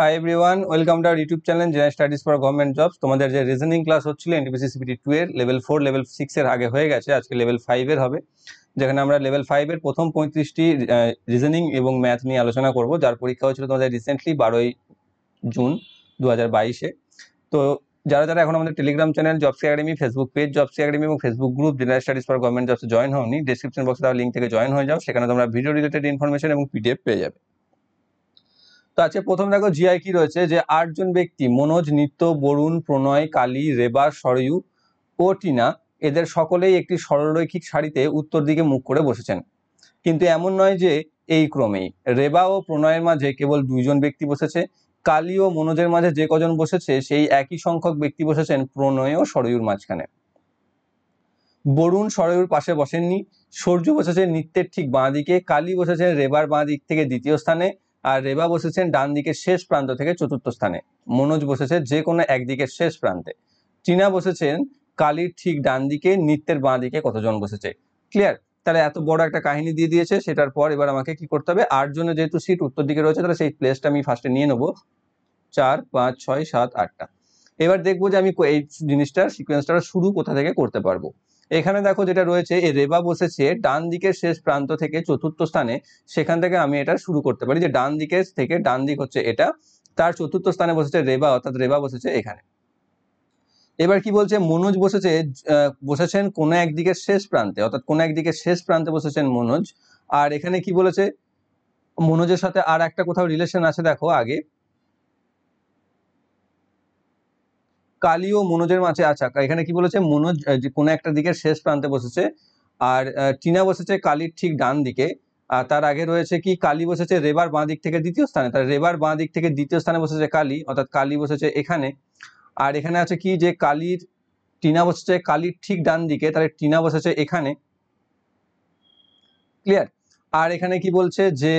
Hi everyone, welcome to our YouTube channel general studies for government jobs. তোমাদের যে reasoning class হচ্ছিল NTPC CPT 2 এর level 4 level 6 এর আগে হয়ে গেছে, আজকে লেভেল 5 এর হবে, যেখানে আমরা লেভেল 5 এর প্রথম 35টি রিজনিং এবং ম্যাথ নিয়ে আলোচনা করব, যার পরীক্ষা হয়েছিল তোমাদের রিসেন্টলি 12ই জুন 2022-এ। তো যারা যারা এখন আমাদের Telegram channel jobs academy, Facebook page jobs academy এবং Facebook group general studies for government jobs join হওনি, ডেসক্রিপশন বক্সে দেওয়া লিঙ্ক থেকে জয়েন হয়ে যাও, সেখানে তোমরা ভিডিও রিলেটেড ইনফরমেশন এবং পিডিএফ পেয়ে যাবে। তো আজকে প্রথম দেখো জিআই কি রয়েছে, যে 8জন ব্যক্তি মনোজ, নিত্য, বরুণ, প্রণয়, কালী, রেবা, সরয়ু ও টিনা এদের সকলেই একটি সরলরৈখিক সারিতে উত্তর দিকে মুখ করে বসেছেন, কিন্তু এমন নয় যে এই ক্রমেই। রেবা ও প্রণয়ের মাঝে কেবল 2জন ব্যক্তি বসেছে, কালী ও মনোজের মাঝে যে কজন বসেছে সেই একই সংখ্যক ব্যক্তি বসেছেন প্রণয় ও সরয়ুর মাঝখানে। বরুণ সরয়ুর পাশে বসেননি, সূর্য বসেছে নিত্যের ঠিক বাঁ দিকে, কালী বসেছেন রেবার বাঁ দিক থেকে দ্বিতীয় স্থানে, আর রেবা বসেছেন ডান দিকের শেষ প্রান্ত থেকে চতুর্থ স্থানে। মনোজ বসেছে যে কোনো একদিকের শেষ প্রান্তে। টিনা বসেছেন কালীর ঠিক ডান দিকে, নিত্যের বাঁ দিকে কতজন বসেছে। ক্লিয়ার? তাহলে এত বড় একটা কাহিনী দিয়ে দিয়েছে, সেটার পর এবার আমাকে কি করতে হবে, 8 জনের যেহেতু সিট উত্তর দিকে রয়েছে, তাহলে সেই প্লেসটা আমি ফার্স্টে নিয়ে নেবো 4, 5, 6, 7, 8টা। এবার দেখবো যে আমি এই জিনিসটার সিকোয়েন্সটা শুরু কোথা থেকে করতে পারবো। এখানে দেখো যেটা রয়েছে, এই রেবা বসেছে ডান দিকের শেষ প্রান্ত থেকে চতুর্থ স্থানে, সেখান থেকে আমি এটা শুরু করতে পারি, যে ডান দিকের থেকে, ডান দিক হচ্ছে এটা, তার চতুর্থ স্থানে বসেছে রেবা, অর্থাৎ রেবা বসেছে এখানে। এবার কি বলছে, মনোজ বসেছেন কোনো একদিকের শেষ প্রান্তে, অর্থাৎ কোনো একদিকের শেষ প্রান্তে বসেছেন মনোজ। আর এখানে কি বলেছে, মনোজের সাথে আর একটা কোথাও রিলেশন আছে, দেখো আগে কালী ও মনোজের মাঝে। আচ্ছা, এখানে কি বলেছে, মনোজ কোনো একটা দিকের শেষ প্রান্তে বসেছে, আর টিনা বসেছে কালীর ঠিক ডান দিকে। আর তার আগে রয়েছে কি, কালী বসেছে রেবার বাঁ দিক থেকে দ্বিতীয় স্থানে, তার রেবার বাঁ দিক থেকে দ্বিতীয় স্থানে বসেছে কালী, অর্থাৎ কালী বসেছে এখানে। আর এখানে আছে কি, যে টিনা বসেছে কালীর ঠিক ডান দিকে, তাহলে টিনা বসেছে এখানে। ক্লিয়ার? আর এখানে কি বলছে, যে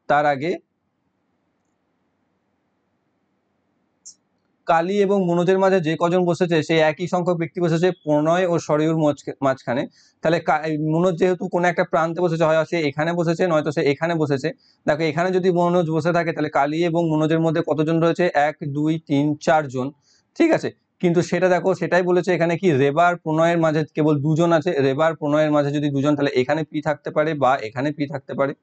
তার আগে কালী এবং মনোজের মাঝে যে কজন বসেছে সেই একই সংখ্যক ব্যক্তি বসেছে প্রণয় ও সরয়ুর মাঝখানে। তাহলে মনোজ যেহেতু কোনো একটা প্রান্তে বসেছে, হয় সে এখানে বসেছে, নয়তো সে এখানে বসেছে। দেখো এখানে যদি মনোজ বসে থাকে, তাহলে কালী এবং মনোজের মধ্যে কতজন রয়েছে, 1, 2, 3, 4 জন। ঠিক আছে, কিন্তু সেটা দেখো, সেটাই বলেছে এখানে কি, রেবার প্রণয়ের মাঝে কেবল 2জন আছে। রেবার প্রণয়ের মাঝে যদি 2জন, তাহলে এখানে পি থাকতে পারে বা এখানে পি থাকতে পারে,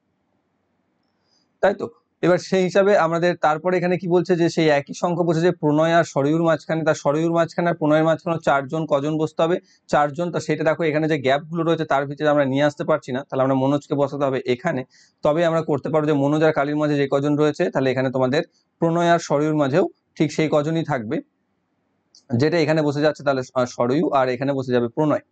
তাই তো? এবার সেই হিসাবে আমাদের তারপরে এখানে কি বলছে, যে সেই একই সংখ্যা বসেছে প্রণয় আর সরয়ুর মাঝখানে, তার সরয়ুর মাঝখানে আর প্রণয়ের মাঝখানে 4 জন, কজন বসতে হবে, 4 জন। তা সেটা দেখো এখানে যে গ্যাপ গুলো রয়েছে তার ভিতরে আমরা নিয়ে আসতে পারছি না, তাহলে আমরা মনোজকে বসাতে হবে এখানে। তবে আমরা করতে পারবো যে মনোজ আর কালীর মাঝে যে কজন রয়েছে, তাহলে এখানে তোমাদের প্রণয় আর সরয়ুর মাঝেও ঠিক সেই কজনই থাকবে, যেটা এখানে বসে যাচ্ছে, তাহলে সরয়ু, আর এখানে বসে যাবে প্রণয়।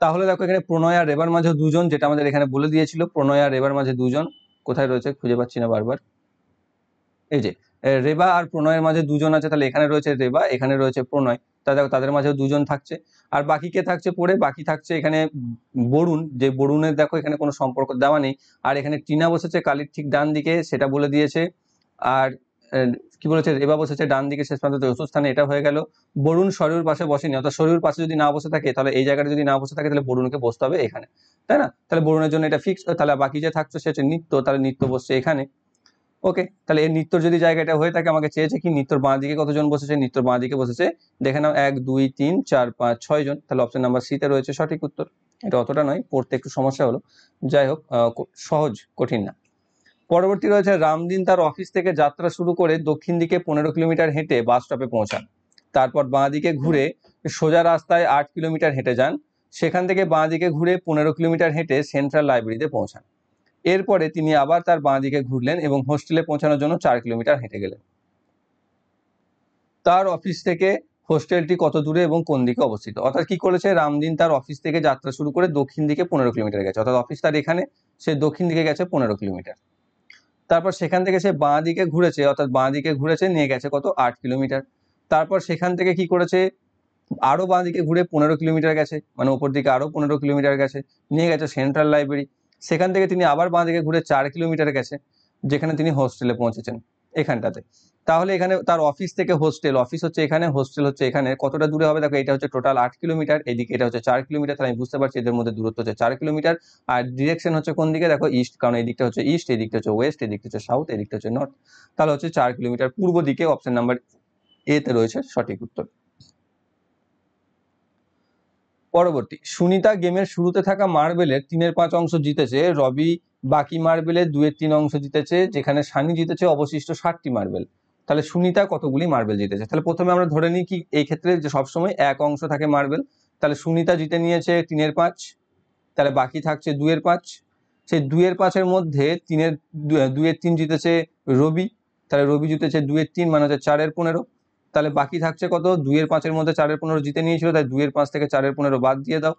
তাহলে দেখো এখানে প্রণয় আর রেবার মাঝে 2জন, যেটা আমাদের এখানে বলে দিয়েছিল, প্রণয় আর রেবার মাঝে 2জন কোথায় রয়েছে খুঁজে পাচ্ছি না বারবার। এই যে রেবা আর প্রণয়ের মাঝে 2জন আছে, তাহলে এখানে রয়েছে রেবা, এখানে রয়েছে প্রণয়, তা দেখো তাদের মাঝেও 2জন থাকছে। আর বাকি কে থাকছে পড়ে, বাকি থাকছে এখানে বরুণ, যে বরুণের দেখো এখানে কোনো সম্পর্ক দেওয়া নেই। আর এখানে টিনা বসেছে কালীর ঠিক ডান দিকে, সেটা বলে দিয়েছে। আর কি বলেছে, রেবা বসেছে ডান দিকে শেষ প্রান্ত চতুর্থ স্থানে, এটা হয়ে গেল। বরুণ সরয়ুর পাশে বসেনি, অর্থাৎ সরয়ুর পাশে যদি না বসে থাকে, তাহলে এই জায়গাটা যদি না বসে থাকে, তাহলে বরুণকে বসতে হবে এখানে, তাই না? তাহলে বরুণের জন্য এটা ফিক্স। তাহলে বাকি যে থাকছে সে হচ্ছে নিত্য, তাহলে নিত্য বসছে এখানে। ওকে, তাহলে এর নিত্যর যদি জায়গাটা হয়ে থাকে, আমাকে চেয়েছে কি, নিত্যর বাঁ দিকে কতজন বসেছে, নিত্যর বাঁ দিকে বসেছে দেখে নাও 1, 2, 3, 4, 5, 6 জন। তাহলে অপশন নাম্বার সিতে রয়েছে সঠিক উত্তর। এটা অতটা নয়, পড়তে একটু সমস্যা হলো, যাই হোক সহজ, কঠিন না। পরবর্তী রয়েছে, রামদিন তার অফিস থেকে যাত্রা শুরু করে দক্ষিণ দিকে 15 কিলোমিটার হেঁটে বাস স্টপে পৌঁছান, তারপর বাঁ দিকে ঘুরে সোজা রাস্তায় 8 কিলোমিটার হেঁটে যান, সেখান থেকে বাঁ দিকে ঘুরে 15 কিলোমিটার হেঁটে সেন্ট্রাল লাইব্রেরিতে পৌঁছান। এরপরে তিনি আবার তার বাঁ দিকে ঘুরলেন এবং হোস্টেলে পৌঁছানোর জন্য 4 কিলোমিটার হেঁটে গেলেন। তার অফিস থেকে হোস্টেলটি কত দূরে এবং কোন দিকে অবস্থিত? অর্থাৎ কি করেছে, রামদিন তার অফিস থেকে যাত্রা শুরু করে দক্ষিণ দিকে 15 কিলোমিটার গেছে, অর্থাৎ অফিস তার এখানে, সে দক্ষিণ দিকে গেছে 15 কিলোমিটার। তারপর সেখান থেকে সে বাঁ দিকে ঘুরেছে, অর্থাৎ বাঁ দিকে ঘুরেছে, নিয়ে গেছে কত, 8 কিলোমিটার। তারপর সেখান থেকে কি করেছে, আরো বাঁ দিকে ঘুরে 15 কিলোমিটার গেছে, মানে উপর দিকে আরো 15 কিলোমিটার গেছে, নিয়ে গেছে সেন্ট্রাল লাইব্রেরি। সেখান থেকে তিনি আবার বাঁ দিকে ঘুরে 4 কিলোমিটার গেছে, যেখানে তিনি হোস্টেলে পৌঁছেছেন। এখানটাতে। তাহলে এখানে তার অফিস থেকে হোস্টেল, অফিস হচ্ছে এখানে, হোস্টেল হচ্ছে এখানে, কতটা দূরে হবে দেখো, এটা হচ্ছে টোটাল 8 কিলোমিটার, এদিকে এটা হচ্ছে 4 কিলোমিটার, তাহলে আমি বুঝতে পারছি এদের মধ্যে দূরত্ব হচ্ছে 4 কিলোমিটার। আর ডিরেকশন হচ্ছে কোন দিকে দেখো, ইস্ট, কারণ এই দিকটা হচ্ছে ইস্ট, এই দিকটা হচ্ছে ওয়েস্ট, এই দিকটা হচ্ছে সাউথ, এই দিকটা হচ্ছে নর্থ, তাহলে হচ্ছে 4 কিলোমিটার পূর্ব দিকে। অপশন নাম্বার এ তে রয়েছে সঠিক উত্তর। পরবর্তী, সুনিতা গেমের শুরুতে থাকা মার্বেলের 3/5 অংশ জিতেছে, রবি বাকি মার্বেলের 2/3 অংশ জিতেছে, যেখানে সানি জিতেছে অবশিষ্ট 60টি মার্বেল। তাহলে সুনিতা কতগুলি মার্বেল জিতেছে? তাহলে প্রথমে আমরা ধরে নিই কি এই ক্ষেত্রে যে সবসময় এক অংশ থাকে মার্বেল, তাহলে সুনিতা জিতে নিয়েছে 3/5, তাহলে বাকি থাকছে 2/5। সেই 2/5-এর মধ্যে 2/3 জিতেছে রবি, তাহলে রবি জিতেছে 2/3 মানে হচ্ছে 4/15। তাহলে বাকি থাকছে কত, 2/5-এর মধ্যে 4/15 জিতে নিয়েছিল, তাই 2/5 থেকে 4/15 বাদ দিয়ে দাও,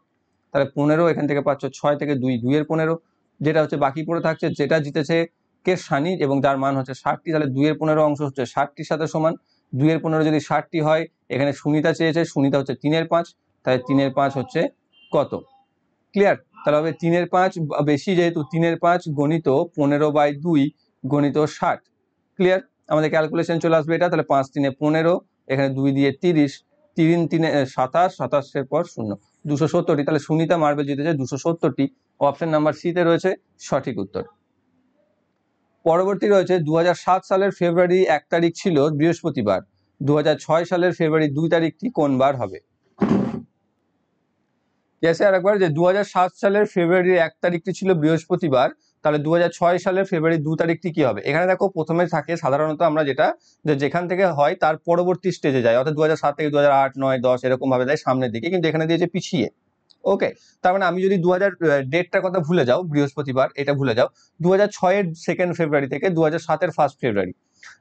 তাহলে 15। এখান থেকে পাচ্ছ 6 থেকে 2/15, যেটা হচ্ছে বাকি পড়ে থাকছে, যেটা জিতেছে কে, সানি, এবং যার মান হচ্ছে 60টি। তাহলে 2/15 অংশ হচ্ছে 60টির সাথে সমান। 2/15 যদি 60টি হয়, এখানে সুনিতা চেয়েছে, সুনিতা হচ্ছে 3/5, তাহলে 3/5 হচ্ছে কত? ক্লিয়ার? তাহলে হবে 3/5 বেশি, যেহেতু 3/5 গণিত 15/2 গণিত 60। ক্লিয়ার? আমাদের ক্যালকুলেশন চলে আসবে এটা, তাহলে 5 3 15, এখানে 2 দিয়ে 30, 3 3 27, 27-এর পর 0, 270টি। তাহলে সুনিতা মার্বেল জিতেছে 270টি। অপশন নাম্বার সি তে রয়েছে সঠিক উত্তর। পরবর্তী রয়েছে 2007 সালের ফেব্রুয়ারি 1 তারিখ ছিল বৃহস্পতিবার, 2006 সালের ফেব্রুয়ারি 2 তারিখটি কোন বার হবে? গেছে আরেকবার, যে 2007 সালের ফেব্রুয়ারি 1 তারিখটি ছিল বৃহস্পতিবার, তাহলে 2006 সালের ফেব্রুয়ারি 2 তারিখটি কি হবে? এখানে দেখো প্রথমে থাকে সাধারণত আমরা যেটা, যে যেখান থেকে হয় তার পরবর্তী স্টেজে যায়, অর্থাৎ 2007 থেকে 2008 9 10 এরকম ভাবে যায় সামনের দিকে, কিন্তু এখানে দিয়েছে পিছিয়ে। ওকে, তার মানে আমি যদি 2000 ডেটটার কথা ভুলে যাও, বৃহস্পতিবার এটা ভুলে যাও, 2006-এর 2 ফেব্রুয়ারি থেকে 2007-এর 1 ফেব্রুয়ারি,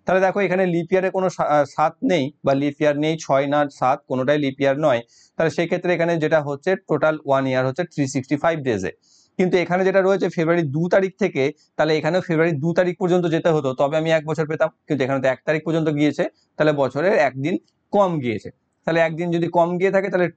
তাহলে দেখো এখানে লিপ ইয়ারে কোনো 7 নেই, বা লিপ ইয়ার নেই, 6 না 7 কোনোটাই লিপ ইয়ার নয়। তাহলে সেই ক্ষেত্রে এখানে যেটা হচ্ছে টোটাল 1 ইয়ার হচ্ছে 365 ডেজে। কিন্তু এখানে যেটা রয়েছে ফেব্রুয়ারি 2 তারিখ থেকে, তাহলে এখানেও ফেব্রুয়ারি 2 তারিখ পর্যন্ত যেতে হতো, তবে আমি 1 বছর পেতাম, কিন্তু এখানে তো 1 তারিখ পর্যন্ত গিয়েছে, তাহলে বছরের একদিন কম গিয়েছে। তাহলে একদিন যদি কম গিয়ে থাকে, তাহলে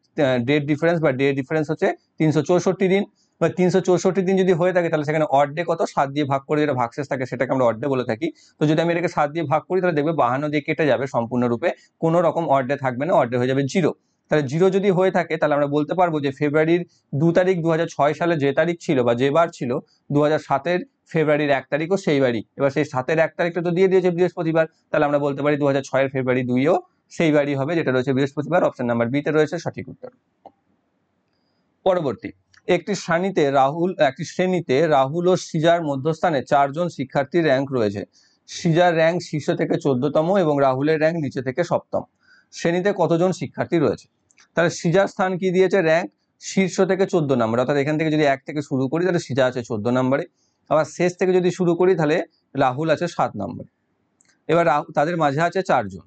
ডেট ডিফারেন্স বা ডে ডিফারেন্স হচ্ছে 364 দিন, বা 364 দিন যদি হয়ে থাকে, তাহলে সেখানে অড ডে কত, 7 দিয়ে ভাগ করে যেটা ভাগশেষ থাকে সেটাকে আমরা অড ডে বলে থাকি। তো যদি আমি এটাকে 7 দিয়ে ভাগ করি, তাহলে দেখবে 52 দিয়ে কেটে যাবে সম্পূর্ণরূপে, কোনো রকম অড ডে থাকবে না, অড ডে হয়ে যাবে 0। তাহলে 0 যদি হয়ে থাকে, তাহলে আমরা বলতে পারবো যে ফেব্রুয়ারির 2 তারিখ 2006 সালে যে তারিখ ছিল বা যে বার ছিল, 2007-এর ফেব্রুয়ারির 1 তারিখও সেই বারই। এবার সেই 7-এর 1 তারিখটা তো দিয়ে দিয়েছে বৃহস্পতিবার, তাহলে আমরা বলতে পারি 2006-এর ফেব্রুয়ারি 2ও সেই বারই হবে, যেটা রয়েছে বৃহস্পতিবার। অপশন নাম্বার বি তে রয়েছে সঠিক উত্তর। পরবর্তী, একটি শ্রেণীতে রাহুল ও সৃজার মধ্যস্থানে 4 জন শিক্ষার্থীর র্যাঙ্ক রয়েছে। সৃজার র্যাঙ্ক শীর্ষ থেকে 14তম এবং রাহুলের র্যাঙ্ক নিচে থেকে 7ম। শ্রেণীতে কতজন শিক্ষার্থী রয়েছে? তাহলে সৃজার স্থান কি দিয়েছে, র্যাঙ্ক শীর্ষ থেকে 14 নম্বর, অর্থাৎ এখান থেকে যদি 1 থেকে শুরু করি, তাহলে সৃজা আছে 14 নম্বরে। আবার শেষ থেকে যদি শুরু করি, তাহলে রাহুল আছে 7 নম্বরে। এবার তাদের মাঝে আছে 4 জন।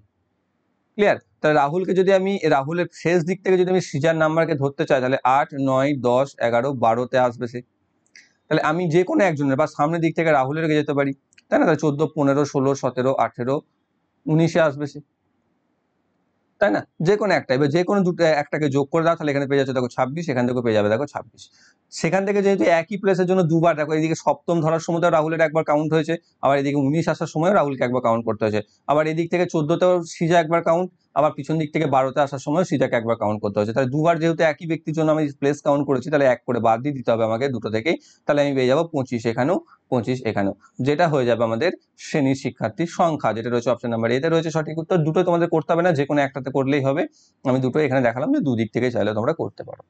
ক্লিয়ার? তাহলে রাহুলকে যদি আমি রাহুলের শেষ দিক থেকে যদি আমি সৃজার নাম্বারকে ধরতে চাই, তাহলে 8 9 10 11 12-তে আসবে সে। তাহলে আমি যে কোনো একজনের বা সামনের দিক থেকে রাহুলের যেতে পারি, তাই না? তাহলে 14 15 16 17 18 19-এ আসবে সে, তাই না? যে কোনো একটা, এবার যে কোনো দুটো একটাকে যোগ করে দাও, তাহলে এখানে পেয়ে যাচ্ছে দেখো 26, এখান থেকে পেয়ে যাবে দেখো 26। সেখান থেকে যেহেতু একই প্লেসের জন্য দুবার, দেখো এদিকে 7ম ধরার সময় রাহুলের একবার কাউন্ট হয়েছে, আবার এদিকে 19 আসার সময় রাহুলকে একবার কাউন্ট করতে হয়েছে, আবার এদিক থেকে 14তেও সৃজা একবার কাউন্ট, আবার পিছন দিক থেকে 12তে আসার সময় সৃজাকে একবার কাউন্ট করতে হয়েছে। তাহলে দুবার যেহেতু একই ব্যক্তির জন্য আমি প্লেস কাউন্ট করেছি, তাহলে 1 করে বাদ দিয়ে দিতে হবে আমাকে দুটো থেকেই, তাহলে আমি পেয়ে যাবো 25 এখানেও, 25 এখানেও, যেটা হয়ে যাবে আমাদের শ্রেণীর শিক্ষার্থীর সংখ্যা, যেটা রয়েছে অপশন নাম্বার এতে রয়েছে সঠিক উত্তর। দুটো তোমাদের করতে হবে না, যে কোনো একটাতে করলেই হবে। আমি দুটো এখানে দেখালাম, যে দুদিক থেকে চাইলে তোমরা করতে পারো।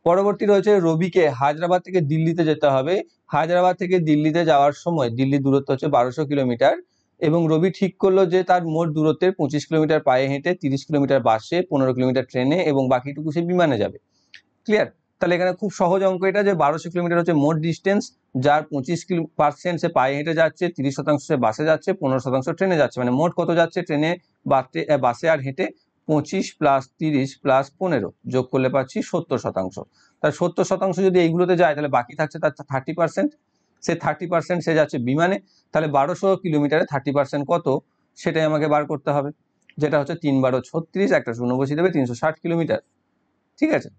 পরবর্তী রয়েছে, রবিকে হায়দ্রাবাদ থেকে দিল্লিতে যেতে হবে। হায়দ্রাবাদ থেকে দিল্লিতে যাওয়ার সময় দিল্লির দূরত্ব হচ্ছে 1200 কিলোমিটার, এবং রবি ঠিক করলো যে তার মোট দূরত্বের 25 কিলোমিটার পায়ে হেঁটে, 30 কিলোমিটার বাসে, 15 কিলোমিটার ট্রেনে এবং বাকিটুকু সে বিমানে যাবে। ক্লিয়ার? তাহলে এখানে খুব সহজ অঙ্ক এটা, যে 1200 কিলোমিটার হচ্ছে মোট ডিস্টেন্স, যার 25% সে পায়ে হেঁটে যাচ্ছে, 30% সে বাসে যাচ্ছে, 15% ট্রেনে যাচ্ছে, মানে মোট কত যাচ্ছে ট্রেনে, বাসে আর হেঁটে, 25 + 30 + 15 যোগ করলে পাচ্ছি 70%। তার 70% যদি এইগুলোতে যায়, তাহলে বাকি থাকছে তার 30%, সে 30% সে যাচ্ছে বিমানে। তাহলে 1200 কিলোমিটারে 30% কত, সেটাই আমাকে বার করতে হবে, যেটা হচ্ছে 3 12 36, একটা শূন্য বসিয়ে দেবে, 360 কিলোমিটার। ঠিক আছে?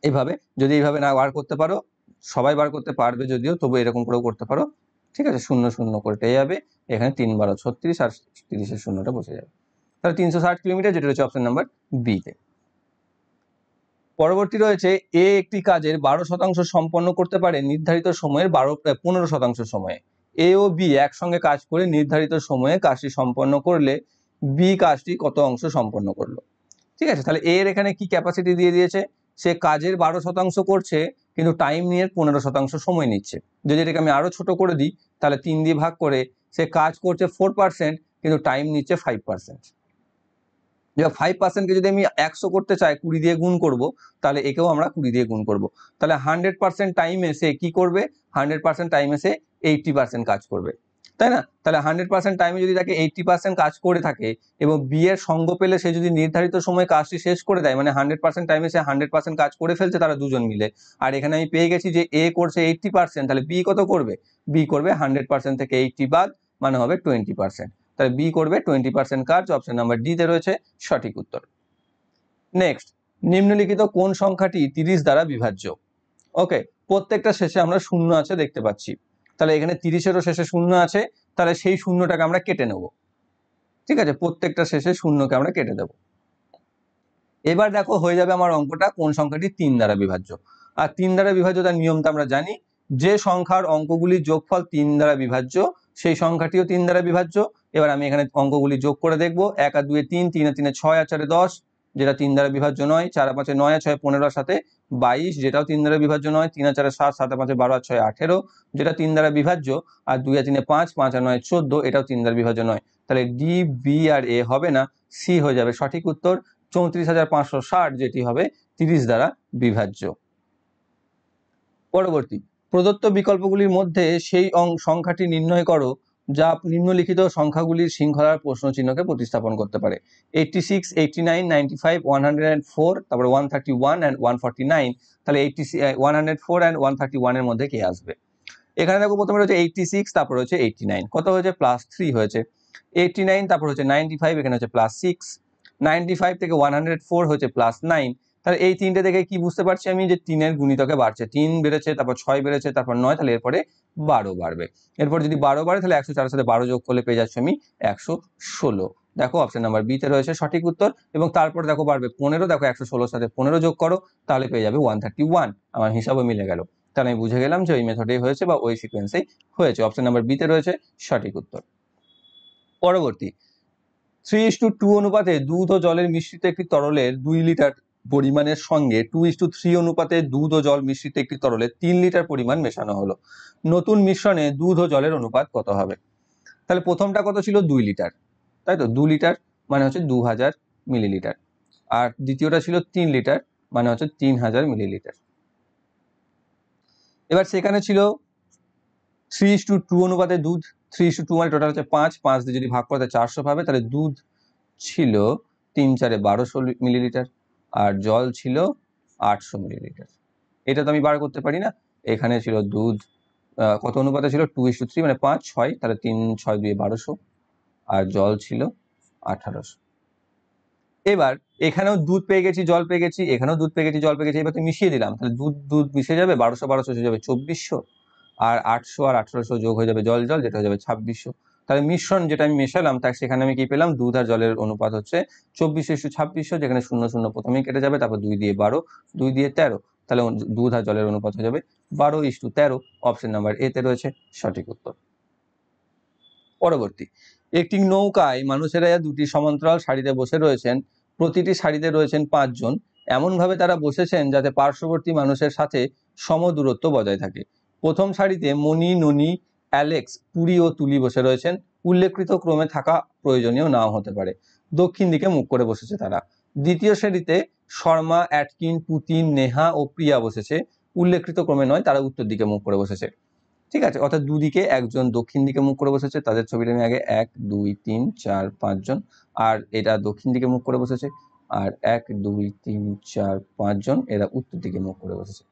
এইভাবে যদি এইভাবে না বার করতে পারো, সবাই বার করতে পারবে যদিও, তবু এরকম করেও করতে পারো, ঠিক আছে, 0 0 কেটে যাবে, এখানে 3 12 36 আর 30-এর শূন্যটা বসে যাবে। তাহলে 360 কিলোমিটার, যেটা রয়েছে অপশন নাম্বার বি তে। পরবর্তী রয়েছে এ একটি কাজের 12% সম্পন্ন করতে পারে নির্ধারিত সময়ের 15% সময়ে। এ ও বি একসঙ্গে কাজ করে নির্ধারিত সময়ে কাজটি সম্পন্ন করলে বি কাজটি কত অংশ সম্পন্ন করলো। ঠিক আছে, তাহলে এর এখানে কি ক্যাপাসিটি দিয়ে দিয়েছে, সে কাজের 12% করছে কিন্তু টাইম নিয়ে 15% সময় নিচ্ছে। যদি এটাকে আমি আরো ছোট করে দিই, তাহলে 3 দিয়ে ভাগ করে সে কাজ করছে 4% কিন্তু টাইম নিচ্ছে 5%। এবার 5%কে যদি আমি 100 করতে চাই 20 দিয়ে গুণ করব, তাহলে একেও আমরা 20 দিয়ে গুণ করব। তাহলে 100% টাইমে সে কি করবে, 100% টাইমে সে 80% কাজ করবে, তাই না? তাহলে 100% টাইমে যদি তাকে 80% কাজ করে থাকে এবং বি এর সঙ্গ পেলে সে যদি নির্ধারিত সময়ে কাজটি শেষ করে দেয়, মানে 100% টাইমে সে 100% কাজ করে ফেলছে তারা দুজন মিলে। আর এখানে আমি পেয়ে গেছি যে এ করছে 80%, তাহলে বি কত করবে, বি করবে 100% থেকে 80 বাদ, মানে হবে 20%। তাহলে বি করবে 20% কাজ। অপশন নাম্বার ডি তে রয়েছে সঠিক উত্তর। নেক্সট, নিম্নলিখিত কোন সংখ্যাটি 30 দ্বারা বিভাজ্য? ওকে, প্রত্যেকটা শেষে আমরা শূন্য আছে দেখতে পাচ্ছি, তাহলে এখানে 30-এরও শেষে শূন্য আছে, তাহলে সেই শূন্যটাকে আমরা কেটে নেব। ঠিক আছে, প্রত্যেকটা শেষে শূন্যকে আমরা কেটে দেব। এবার দেখো হয়ে যাবে আমার অঙ্কটা কোন সংখ্যাটি 3 দ্বারা বিভাজ্য। আর 3 দ্বারা বিভাজ্যতার নিয়মটা আমরা জানি, যে সংখ্যার অঙ্কগুলির যোগফল 3 দ্বারা বিভাজ্য সেই সংখ্যাটিও 3 দ্বারা বিভাজ্য। এবার আমি এখানে অঙ্কগুলি যোগ করে দেখবো, 1 আর 2 এ 3, 3 আর 3 এ 6, আর 4 এ 10, যেটা 3 দ্বারা বিভাজ্য নয়। 4 আর 5 এ 9, আর 6 এ 15, আর 7 এ 22, যেটাও 3 দ্বারা বিভাজ্য নয়। 3 আর 4 এ 7, 7 আর 5 এ 12, আর 6 এ 18, যেটা 3 দ্বারা বিভাজ্য। আর 2 আর 3 এ 5, 5 আর 9 এ 14, এটাও 3 দ্বারা বিভাজ্য নয়। তাহলে ডি, বি আর এ হবে না, সি হয়ে যাবে সঠিক উত্তর। 34,560 যেটি হবে 30 দ্বারা বিভাজ্য। পরবর্তী, প্রদত্ত বিকল্পগুলির মধ্যে সেই সংখ্যাটি নির্ণয় করো যা নিম্নলিখিত সংখ্যাগুলির শৃঙ্খলার প্রশ্নচিহ্নকে প্রতিস্থাপন করতে পারে। 86, 89, 95, 104, তারপরে 131 and 149। তাহলে 104 and 131 এর মধ্যে কে আসবে? এখানে দেখো প্রথমে রয়েছে 86, তারপর হচ্ছে 89, কত হয়েছে, +3 হয়েছে। 89, তারপর হচ্ছে 95, এখানে হচ্ছে +6। 95 থেকে 104 হচ্ছে +9। তাহলে এই তিনটে দেখে কি বুঝতে পারছি আমি, যে 3 এর গুণিতকে বাড়ছে, 3 বেড়েছে, তারপর 6 বেড়েছে, তারপর 9, তাহলে এরপরে 12 বাড়বে। এরপর যদি 12 বাড়ে তাহলে 104 এর সাথে 12 যোগ করলে পেয়ে যাচ্ছি আমি 116। দেখো অপশন নাম্বার বি তে রয়েছে সঠিক উত্তর। এবং তারপর দেখো বাড়বে 15, দেখো 116 এর সাথে 15 যোগ করো, তাহলে পেয়ে যাবে 131। আমার হিসাবও মিলে গেল, তাহলে আমি বুঝে গেলাম যে ওই মেথডেই হয়েছে বা ওই সিকোয়েন্সেই হয়েছে। অপশন নাম্বার বি তে রয়েছে সঠিক উত্তর। পরবর্তী, 3:2 অনুপাতে দুধ ও জলের মিশ্রিত একটি তরলের 2 লিটার পরিমাণের সঙ্গে 2:3 অনুপাতে দুধ ও জল মিশ্রিত একটি তরলে 3 লিটার পরিমাণ মেশানো হলো। নতুন মিশ্রণে দুধ ও জলের অনুপাত কত হবে? তাহলে প্রথমটা কত ছিল, 2 লিটার, তাই তো, 2 লিটার মানে হচ্ছে 2000 মিলিলিটার। আর দ্বিতীয়টা ছিল 3 লিটার, মানে হচ্ছে 3000 মিলিলিটার। এবার সেখানে ছিল 3:2 অনুপাতে দুধ, 3:2 মানে টোটাল হচ্ছে 5, 5 দিয়ে যদি ভাগ করতে 400 পাবে, তাহলে দুধ ছিল 3 4 1200 মিলিলিটার আর জল ছিল 800 মিলিলিটার। এটা তো আমি বার করতে পারি না। এখানে ছিল দুধ কত অনুপাতে ছিল, 2:3 মানে 5 6, তাহলে 3 6 2 1200, আর জল ছিল 1800। এবার এখানেও দুধ পেয়ে গেছি, জল পেয়ে গেছি, এখানেও দুধ পেয়ে গেছি, জল পেয়ে গেছি, এবার তো মিশিয়ে দিলাম, তাহলে দুধ দুধ মিশে যাবে, 1200 1200 হয়ে যাবে 2400, আর 800 আর 1800 যোগ হয়ে যাবে জল জল, যেটা হয়ে যাবে 2600। তাহলে মিশ্রণ যেটা আমি মেশালাম তার সেখানে আমি কি পেলাম, দুধ আর জলের অনুপাত হচ্ছে 2400:2600, যেখানে 0 0 প্রথমেই কেটে যাবে, তারপর 2 দিয়ে 12, 2 দিয়ে 13, তাহলে দুধ আর জলের অনুপাত হয়ে যাবে 12:13। অপশন নাম্বার এ তে রয়েছে সঠিক উত্তর। পরবর্তী, একটি নৌকায় মানুষেরা 2টি সমান্তরাল সারিতে বসে রয়েছেন, প্রতিটি সারিতে রয়েছেন 5 জন। এমনভাবে তারা বসেছেন যাতে পার্শ্ববর্তী মানুষের সাথে সম দূরত্ব বজায় থাকে। প্রথম সারিতে মণি, ননি, অ্যালেক্স, পুরি ও তুলি বসে রয়েছেন। উল্লেখিত ক্রমে থাকা প্রয়োজনীয় নাও হতে পারে। দক্ষিণ দিকে মুখ করে বসেছে তারা। দ্বিতীয় সারিতে শর্মা, অ্যাটকিন, পুতিন, নেহা ও প্রিয়া বসেছে। উল্লেখিত ক্রমে নয়, তারা উত্তর দিকে মুখ করে বসেছে। ঠিক আছে, অর্থাৎ দুদিকে একজন দক্ষিণ দিকে মুখ করে বসেছে, তাদের ছবিটা আমি আগে 1 2 3 4 5 জন, আর এটা দক্ষিণ দিকে মুখ করে বসেছে, আর 1 2 3 4 5 জন এরা উত্তর দিকে মুখ করে বসেছে।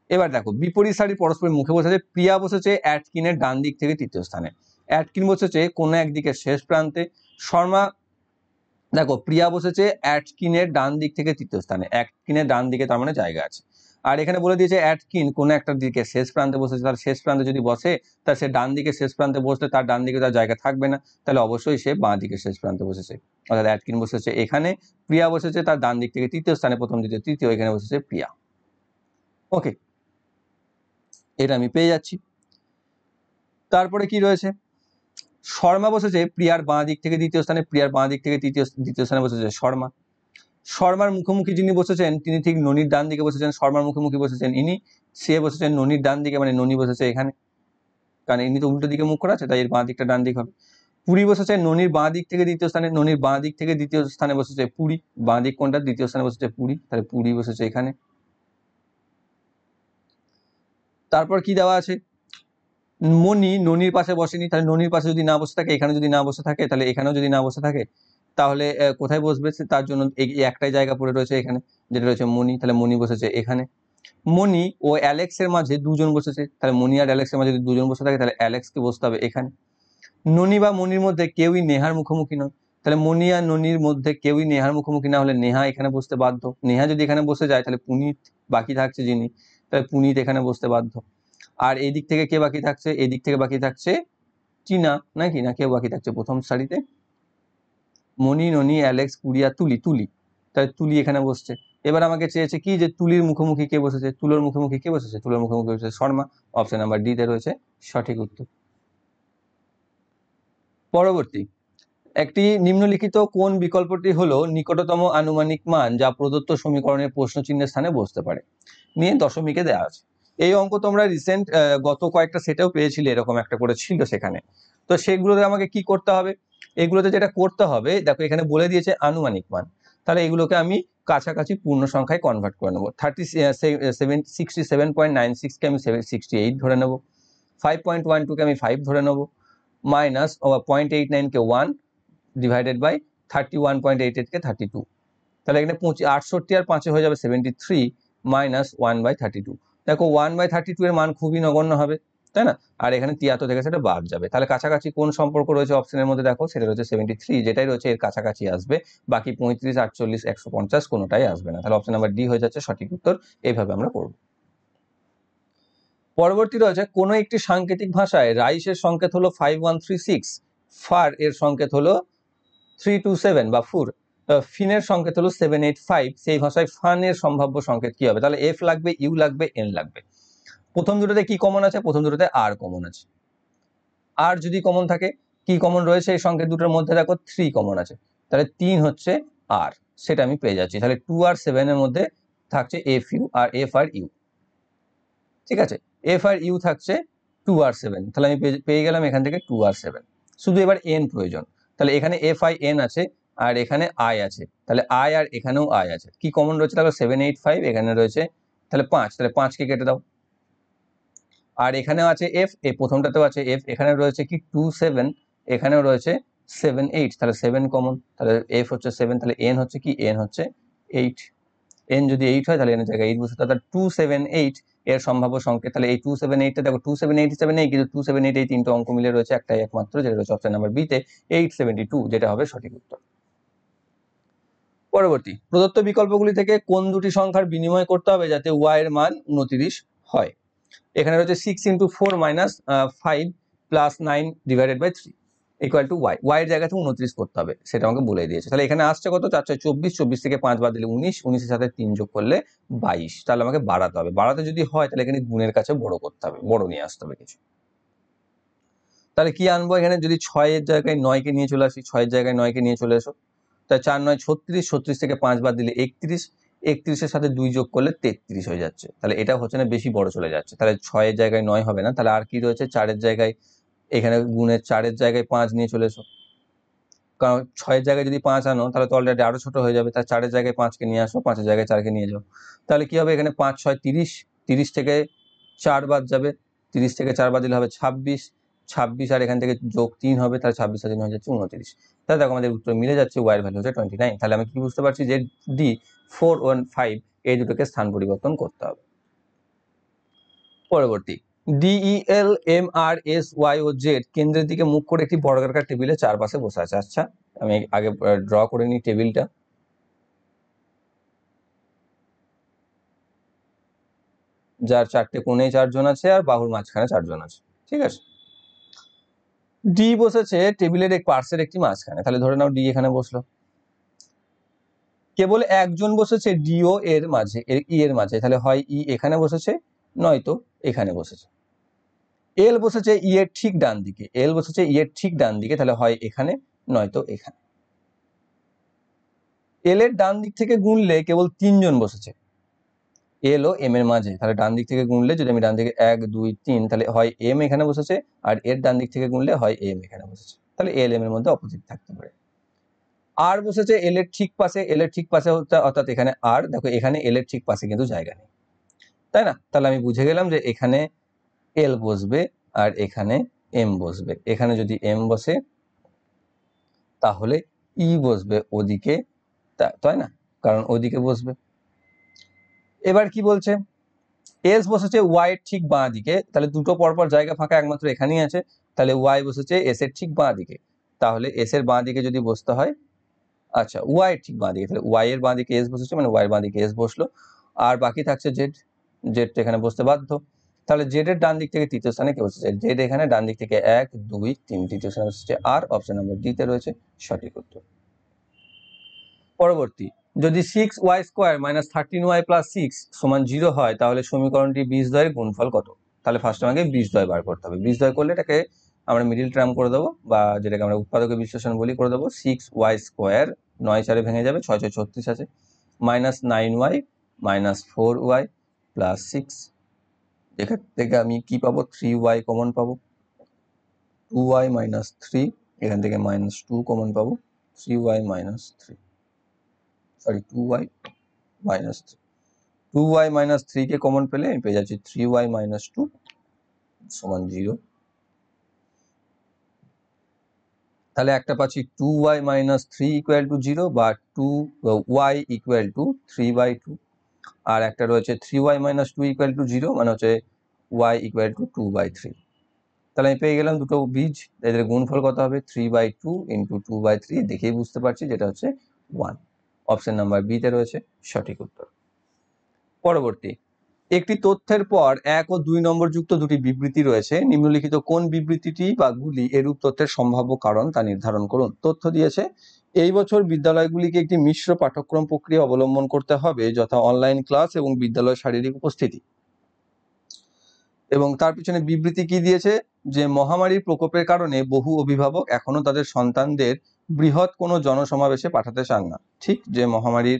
এবার দেখো বিপরীত সারি পরস্পরের মুখে বসেছে। প্রিয়া বসেছে অ্যাটকিনের ডান দিক থেকে তৃতীয় স্থানে, অ্যাটকিন বসেছে কোনো একদিকে শেষ প্রান্তে। শর্মা, দেখো প্রিয়া বসেছে অ্যাটকিনের ডান দিক থেকে তৃতীয় স্থানে, অ্যাটকিনের ডান দিকে তার মানে জায়গা আছে। আর এখানে বলে দিয়েছে অ্যাটকিন কোন একটা দিকে শেষ প্রান্তে বসেছে, তার শেষ প্রান্তে যদি বসে তার সে ডান দিকে শেষ প্রান্তে বসলে তার ডান দিকে তার জায়গা থাকবে না, তাহলে অবশ্যই সে বাঁ দিকে শেষ প্রান্তে বসেছে। অর্থাৎ অ্যাটকিন বসেছে এখানে, প্রিয়া বসেছে তার ডান দিক থেকে তৃতীয় স্থানে, প্রথম দ্বিতীয় তৃতীয়, এখানে বসেছে প্রিয়া। ওকে, এটা আমি পেয়ে যাচ্ছি। তারপরে কি রয়েছে, শর্মা বসেছে প্রিয়ার বাঁ দিক থেকে দ্বিতীয় স্থানে, প্রিয়ার বাঁ দিক থেকে দ্বিতীয় স্থানে বসেছে শর্মা। শর্মার মুখোমুখি যিনি বসেছেন তিনি ঠিক ননির ডান দিকে বসেছেন, শর্মার মুখোমুখি বসেছেন ইনি, সে বসেছেন ননির ডান দিকে, মানে ননি বসেছে এখানে, কারণ ইনি তো উল্টো দিকে মুখ করা আছে, তাই এর বাঁ দিকটা ডান দিক হবে। পুরী বসেছে ননির বাঁ দিক থেকে দ্বিতীয় স্থানে, ননির বাঁ দিক থেকে দ্বিতীয় স্থানে বসেছে পুরী, বাঁ দিক কোনটা, দ্বিতীয় স্থানে বসেছে পুরী, তাহলে পুরী বসেছে এখানে। তারপর কি দেওয়া আছে, মণি ননির পাশে বসেনি, তাহলে ননির পাশে যদি না বসে থাকে, এখানে যদি না বসে থাকে, তাহলে এখানেও যদি না বসে থাকে, তাহলে কোথায় বসবে, তার জন্য এই একটাই জায়গা পড়ে রয়েছে এখানে, যেটা রয়েছে মণি, তাহলে মণি বসেছে এখানে। মণি ও অ্যালেক্সের মাঝে দুজন বসেছে, তাহলে মণি আর অ্যালেক্সের মাঝে যদি দুজন বসে থাকে, তাহলে অ্যালেক্সকে বসতে হবে এখানে। ননি বা মনির মধ্যে কেউই নেহার মুখোমুখি নয়, তাহলে মনি আর ননির মধ্যে কেউই নেহার মুখোমুখি না হলে নেহা এখানে বসতে বাধ্য। নেহা যদি এখানে বসে যায় তাহলে পুনিত বাকি থাকছে যিনি, তাহলে পুনিত এখানে বসতে বাধ্য। আর এই দিক থেকে কে বাকি থাকছে, এই দিক থেকে বাকি থাকছে টিনা, নাকি না কেউ বাকি থাকছে প্রথম সারিতে, মনি ননি অ্যালেক্স পুরিয়া তুলি, তুলি, তাহলে তুলি এখানে বসছে। এবার আমাকে চেয়েছে কি যে তুলির মুখোমুখি কে বসেছে, তুলোর মুখোমুখি কে বসেছে, তুলোর মুখোমুখি বসেছে শর্মা, অপশন নাম্বার ডি তে রয়েছে সঠিক উত্তর। পরবর্তী, একটি নিম্নলিখিত কোন বিকল্পটি হলো নিকটতম আনুমানিক মান যা প্রদত্ত সমীকরণের প্রশ্ন চিহ্নের স্থানে বসতে পারে, নিয়ে দশমিকে দেওয়া আছে। এই অঙ্ক তোমরা রিসেন্ট গত কয়েকটা সেটেও পেয়েছিলে, এরকম একটা করে ছিল সেখানে। তো সেগুলোতে আমাকে কি করতে হবে, এগুলোতে যেটা করতে হবে দেখো এখানে বলে দিয়েছে আনুমানিক মান, তাহলে এগুলোকে আমি কাছাকাছি পূর্ণ সংখ্যায় কনভার্ট করে নেবো। 67.96কে আমি 68 ধরে নেবো, 5.12কে আমি 5 ধরে নেবো, মাইনাস 0.89কে 1 ডিভাইডেড বাই 31.88কে 32, তাহলে এখানে 68 আর 5 হয়ে যাবে 73 মাইনাস 1/32। দেখো 1/32 এর মান খুবই নগণ্য হবে, তাই না, আর এখানে 73 থেকে সেটা বাদ যাবে, তাহলে কাছাকাছি কোন সম্পর্ক রয়েছে অপশনের মধ্যে, দেখো সেটা রয়েছে 73, যেটাই রয়েছে এর কাছাকাছি আসবে, বাকি 35, 48, 150 কোনোটাই আসবে না, তাহলে অপশন নাম্বার ডি হয়ে যাচ্ছে সঠিক উত্তর। এইভাবে আমরা করব। পরবর্তী রয়েছে কোনো একটি সাংকেতিক ভাষায় রাইসের সংকেত হলো 5136, ফার এর সংকেত হলো 327 বা ফুর, ফিনের সংকেত হলো 785, সেই ভাষায় ফানের সম্ভাব্য সংকেত কি হবে, তাহলে এফ লাগবে, ইউ লাগবে, এন লাগবে। প্রথম দুটোতে কি কমন আছে, প্রথম দুটোতে আর কমন আছে, আর যদি কমন থাকে, কি কমন রয়েছে এই সংকেত দুটোর মধ্যে, দেখো 3 কমন আছে, তাহলে 3 হচ্ছে আর, সেটা আমি পেয়ে যাচ্ছি, তাহলে 2 আর 7 এর মধ্যে থাকছে F U R F R U, ঠিক আছে, এফ আর ইউ থাকছে 2 আর 7, তাহলে আমি পেয়ে গেলাম এখান থেকে 2 আর 7, শুধু এবার এন প্রয়োজন, তাহলে এখানে এফ আই এন আছে আর এখানে আই আছে, তাহলে আই আর এখানেও আই আছে, কি কমন রয়েছে, তাহলে 785, এখানে রয়েছে তাহলে 5, তাহলে 5কে কেটে দাও, আর এখানেও আছে এফ, এই প্রথমটাতেও আছে এফ, এখানে রয়েছে কি 27, এখানেও রয়েছে 78, তাহলে 7 কমন, তাহলে এফ হচ্ছে 7, তাহলে এন হচ্ছে কি, এন হচ্ছে 8, এন যদি 8 হয় তাহলে এন এর জায়গায় 8 বসে, তাহলে 278 এর সম্ভাব্য সংকেত, তাহলে এই 278টা দেখো 278 হিসাবে নেই, কিন্তু 278 এই তিনটে অঙ্ক মিলে রয়েছে একটাই একমাত্র, যেটা রয়েছে অপশন নাম্বার বি তে 872, যেটা হবে সঠিক উত্তর। পরবর্তী, প্রদত্ত বিকল্পগুলি থেকে কোন দুটি সংখ্যার বিনিময় করতে হবে যাতে y এর মান 29 হয়, এখানে রয়েছে 6 × 4 - 5 + 9 divided by 3 equal to y, y এর জায়গাতে 29 করতে হবে, সেটা আমাকে বলে দিয়েছে, তাহলে এখানে আসছে কত, 4 × 24, 24 থেকে 5 বাদ দিলে 19, 19 এর সাথে 3 যোগ করলে 22, তাহলে আমাকে বাড়াতে হবে, বাড়াতে যদি হয় তাহলে এখানে গুণের কাছে বড় করতে হবে, বড় নিয়ে আসতে হবে কিছু, তাহলে কি আনবো, এখানে যদি 6 এর জায়গায় 9 কে নিয়ে চলে আসি, 6 এর জায়গায় 9 কে নিয়ে চলে এসো, তাহলে 4 × 9 = 36, 36 থেকে 5 বাদ দিলে 31, 31 এর সাথে 2 যোগ করলে 33 হয়ে যাচ্ছে, তাহলে এটা হচ্ছে না বেশি বড় চলে যাচ্ছে, তাহলে 6 এর জায়গায় 9 হবে না, তাহলে আর কি রয়েছে, 4 এর জায়গায়, এখানে গুণের 4 এর জায়গায় 5 নিয়ে চলে এসো, কারণ 6 এর জায়গায় যদি 5 আনো তাহলে তো অলরেডি আরো ছোট হয়ে যাবে, তাহলে 4 এর জায়গায় 5 কে নিয়ে আসো, 5 এর জায়গায় 4 কে নিয়ে যাও, তাহলে কি হবে, এখানে 5 × 6 = 30, 30 থেকে 4 বাদ যাবে, 30 থেকে 4 বাদ দিলে হবে 26, 26 আর এখান থেকে যোগ 3 হবে, তাহলে 26 আর 3 হয়ে যাচ্ছে 29, তাহলে দেখো আমাদের উত্তর মিলে যাচ্ছে, y এর ভ্যালু হচ্ছে 29, তাহলে আমি কি বুঝতে পারছি যে ডি 4 ও 5 এই দুটোকে স্থান পরিবর্তন করতে হবে। পরবর্তী, ডিইএল এম আর এস ওয়াই ও জেড কেন্দ্রের দিকে মুখ করে একটি বর্গাকার টেবিলে চারপাশে বসে আছে, আচ্ছা আমি আগে ড্র করে নিই টেবিলটা, যার চারটে কোণে 4 জন আছে আর বাহুর মাঝখানে 4 জন আছে, ঠিক আছে। ডি বসেছে টেবিলের এক পার্শ্বের একটি মাঝখানে, তাহলে ধরে নাও ডি এখানে বসলো। কেবল একজন বসেছে ডিও এর মাঝে, ই এর মাঝে, তাহলে হয় ই এখানে বসেছে নয়তো এখানে বসেছে। এল বসেছে ই এর ঠিক ডান দিকে, এল বসেছে ই এর ঠিক ডান দিকে, তাহলে হয় এখানে নয়তো এখানে। এল এর ডান দিক থেকে গুনলে কেবল 3 জন বসেছে, এল ও এম এর মাঝে, তাহলে ডান দিক থেকে গুনলে যদি আমি ডান দিকে 1 2 3, তাহলে হয় এম এখানে বসেছে আর এর ডান দিক থেকে গুনলে হয় এম এখানে বসেছে, তাহলে এল এম এর মধ্যে অপোজিট থাকতে পারে। আর বসেছে এল এর ঠিক পাশে, এল এর ঠিক পাশে অর্থাৎ এখানে আর, দেখো এখানে এল এর ঠিক পাশে কিন্তু জায়গা নেই, তাই না? তাহলে আমি বুঝে গেলাম যে এখানে এল বসবে আর এখানে এম বসবে। এখানে যদি এম বসে তাহলে ই বসবে ওদিকে, তাই না? কারণ ওদিকে বসবে। এবার কি বলছে, এস বসেছে ওয়াই এর ঠিক বাঁ দিকে, তাহলে দুটো পরপর জায়গা ফাঁকা একমাত্র এখানেই আছে, তাহলে ওয়াই বসেছে এস এর ঠিক বাঁ দিকে, তাহলে এস এর বাঁ দিকে যদি বসতে হয়, আচ্ছা ওয়াই এর ঠিক বাঁ দিকে, তাহলে ওয়াই এর বাঁ দিকে এস বসেছে মানে ওয়াই এর বাঁ দিকে এস বসলো। আর বাকি থাকছে জেড, জেড এখানে বসতে বাধ্য, তাহলে জেড এর ডান দিক থেকে তৃতীয় স্থানে কে বসেছে, জেড এখানে ডান দিক থেকে 1 2 3 তৃতীয় স্থানে বসেছে আর, অপশন নাম্বার ডি তে রয়েছে সঠিক উত্তর। পরবর্তী, যদি 6y² - 13y + 6 = 0 হয় তাহলে সমীকরণটি বীজদ্বয়ের গুণফল কত? তাহলে ফার্স্ট আমাকে বীজদ্বয় বার করতে হবে। বীজদ্বয় করলে এটাকে আমরা মিডিল টার্ম করে দেবো, বা যেটাকে আমরা উৎপাদকের বিশ্লেষণ বলি করে দেবো। 6y² 9 4 ভেঙে যাবে, 6 6 36 আছে, -9y - 4y + 6, এখান থেকে আমি কি পাবো, 3y কমন পাবো, 2y - 3, এখান থেকে -2 কমন পাবো, 3y - 3, সরি 2y - 3, 2y - 3 কে কমন পেলে আমি পেয়ে যাচ্ছি 3y - 2 = 0। তাহলে একটা পাচ্ছি 2y - 3 = 0 বা 2y = 3/2, আর একটা রয়েছে 3y - 2 = 0 মানে হচ্ছে y = 2/3। তাহলে আমি পেয়ে গেলাম দুটো বীজ, এদের গুণফল কত হবে, 3/2 × 2/3, দেখেই বুঝতে পারছি যেটা হচ্ছে 1। অপশন নাম্বার বি তে রয়েছে সঠিক উত্তর। পরবর্তী, একটি তথ্যের পর 1 ও 2 নম্বর যুক্ত দুটি বিবৃতি রয়েছে, নিম্নলিখিত কোন বিবৃতিটি বা গুলি এরূপ তথ্যের সম্ভাব্য কারণ তা নির্ধারণ করুন। তথ্য দিয়েছে, এই বছর বিদ্যালয়গুলিকে একটি মিশ্র পাঠ্যক্রম প্রক্রিয়া অবলম্বন করতে হবে, যথা অনলাইন ক্লাস এবং বিদ্যালয় শারীরিক উপস্থিতি। এবং তার পিছনে বিবৃতি কি দিয়েছে, যে মহামারীর প্রকোপের কারণে বহু অভিভাবক এখনো তাদের সন্তানদের বৃহৎ কোনো জনসমাবেশে পাঠাতে চান না। ঠিক, যে মহামারীর,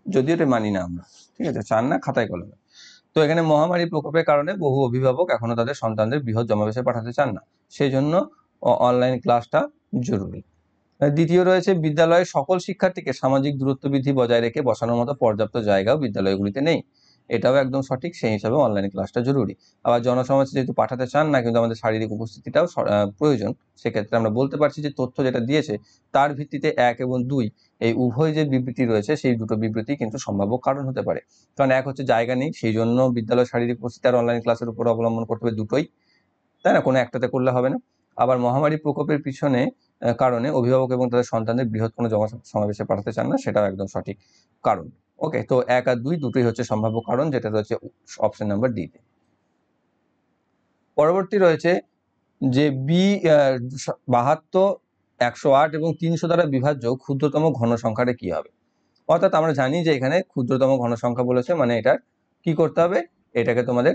যদিও এটা মানি না আমরা, ঠিক আছে, চান না খাতায় কলমে। তো এখানে মহামারী প্রকোপের কারণে বহু অভিভাবক এখনো তাদের সন্তানদের বৃহৎ জমাবেশে পাঠাতে চান না, সেই জন্য অনলাইন ক্লাসটা জরুরি। দ্বিতীয় রয়েছে, বিদ্যালয়ের সকল শিক্ষার্থীকে সামাজিক দূরত্ব বিধি বজায় রেখে বসানোর মতো পর্যাপ্ত জায়গাও বিদ্যালয়গুলিতে নেই, এটাও একদম সঠিক, সেই হিসাবে অনলাইন ক্লাসটা জরুরি। আবার জনসমাবেশে যেহেতু পাঠাতে চান না কিন্তু আমাদের শারীরিক উপস্থিতিটাও প্রয়োজন, সেক্ষেত্রে আমরা বলতে পারছি যে তথ্য যেটা দিয়েছে তার ভিত্তিতে 1 এবং 2 এই উভয় যে বিবৃতি রয়েছে সেই দুটো বিবৃতি কিন্তু সম্ভাব্য কারণ হতে পারে। কারণ 1 হচ্ছে জায়গা নেই, সেই জন্য বিদ্যালয় শারীরিক উপস্থিতি আর অনলাইন ক্লাসের উপর অবলম্বন করতে হবে দুটোই, তাই না, কোনো একটাতে করলে হবে না। আবার মহামারী প্রকোপের পিছনে কারণে অভিভাবক এবং তাদের সন্তানদের বৃহৎ কোনো সমাবেশে পাঠাতে চান না, সেটাও একদম সঠিক কারণ। ওকে, তো 1 আর 2 দুটোই হচ্ছে সম্ভাব্য কারণ, যেটা রয়েছে অপশন নাম্বার ডি তে। পরবর্তী রয়েছে যে বি 72, 108 এবং 300 দ্বারা বিভাজ্য ক্ষুদ্রতম ঘন সংখ্যাটা কি হবে। অর্থাৎ আমরা জানি যে এখানে ক্ষুদ্রতম ঘন সংখ্যা বলেছে, মানে এটার কি করতে হবে, এটাকে তোমাদের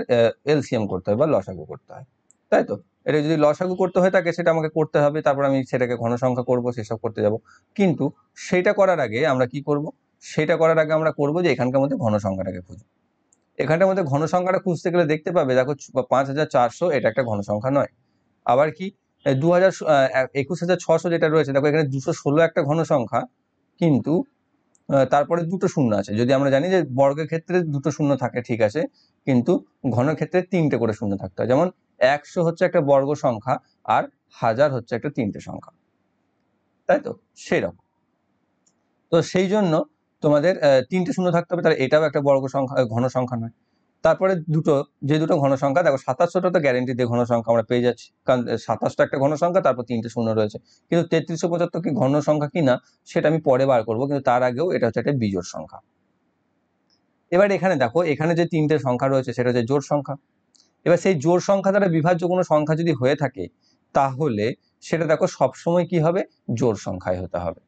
এলসিএম করতে হবে বা লসাগু করতে হয়, তাই তো। এটা যদি লসাগু করতে হয় থাকে সেটা আমাকে করতে হবে, তারপর আমি সেটাকে ঘন সংখ্যা করব, সেসব করতে যাব। কিন্তু সেটা করার আগে আমরা কি করব, সেটা করার আগে আমরা করব যে এখানকার মধ্যে ঘন সংখ্যাটাকে খুঁজব। এখানটার মধ্যে ঘন সংখ্যাটা খুঁজতে গেলে দেখতে পাবে, দেখো 5400 এটা একটা ঘন সংখ্যা নয়। আবার কি 2,21,600 যেটা রয়েছে, দেখো এখানে 216 একটা ঘন সংখ্যা, কিন্তু তারপরে দুটো শূন্য আছে। যদি আমরা জানি যে বর্গের ক্ষেত্রে দুটো শূন্য থাকে, ঠিক আছে, কিন্তু ঘনের ক্ষেত্রে 3টে করে শূন্য থাকতে হয়। যেমন 100 হচ্ছে একটা বর্গ সংখ্যা আর 1000 হচ্ছে একটা 3টে সংখ্যা, তাই তো, সেই রকম। তো সেই জন্য তোমাদের 3টে শূন্য থাকতে হবে, তাহলে এটাও একটা বর্গ সংখ্যা, ঘন সংখ্যা নয়। তারপরে যে দুটো ঘন সংখ্যা, দেখো 2700টা তো গ্যারেন্টি দিয়ে ঘন সংখ্যা আমরা পেয়ে যাচ্ছি, কারণ 27টা একটা ঘন সংখ্যা, তারপর 3টে শূন্য রয়েছে। কিন্তু 3375 কি ঘন সংখ্যা কিনা সেটা আমি পরে বার করবো, কিন্তু তার আগেও এটা হচ্ছে একটা বিজোড় সংখ্যা। এবার এখানে দেখো, এখানে যে তিনটে সংখ্যা রয়েছে সেটা হচ্ছে জোড় সংখ্যা। এবার সেই জোড় সংখ্যা দ্বারা বিভাজ্য কোনো সংখ্যা যদি হয়ে থাকে, তাহলে সেটা দেখো সবসময় কি হবে, জোড় সংখ্যায় হতে হবে,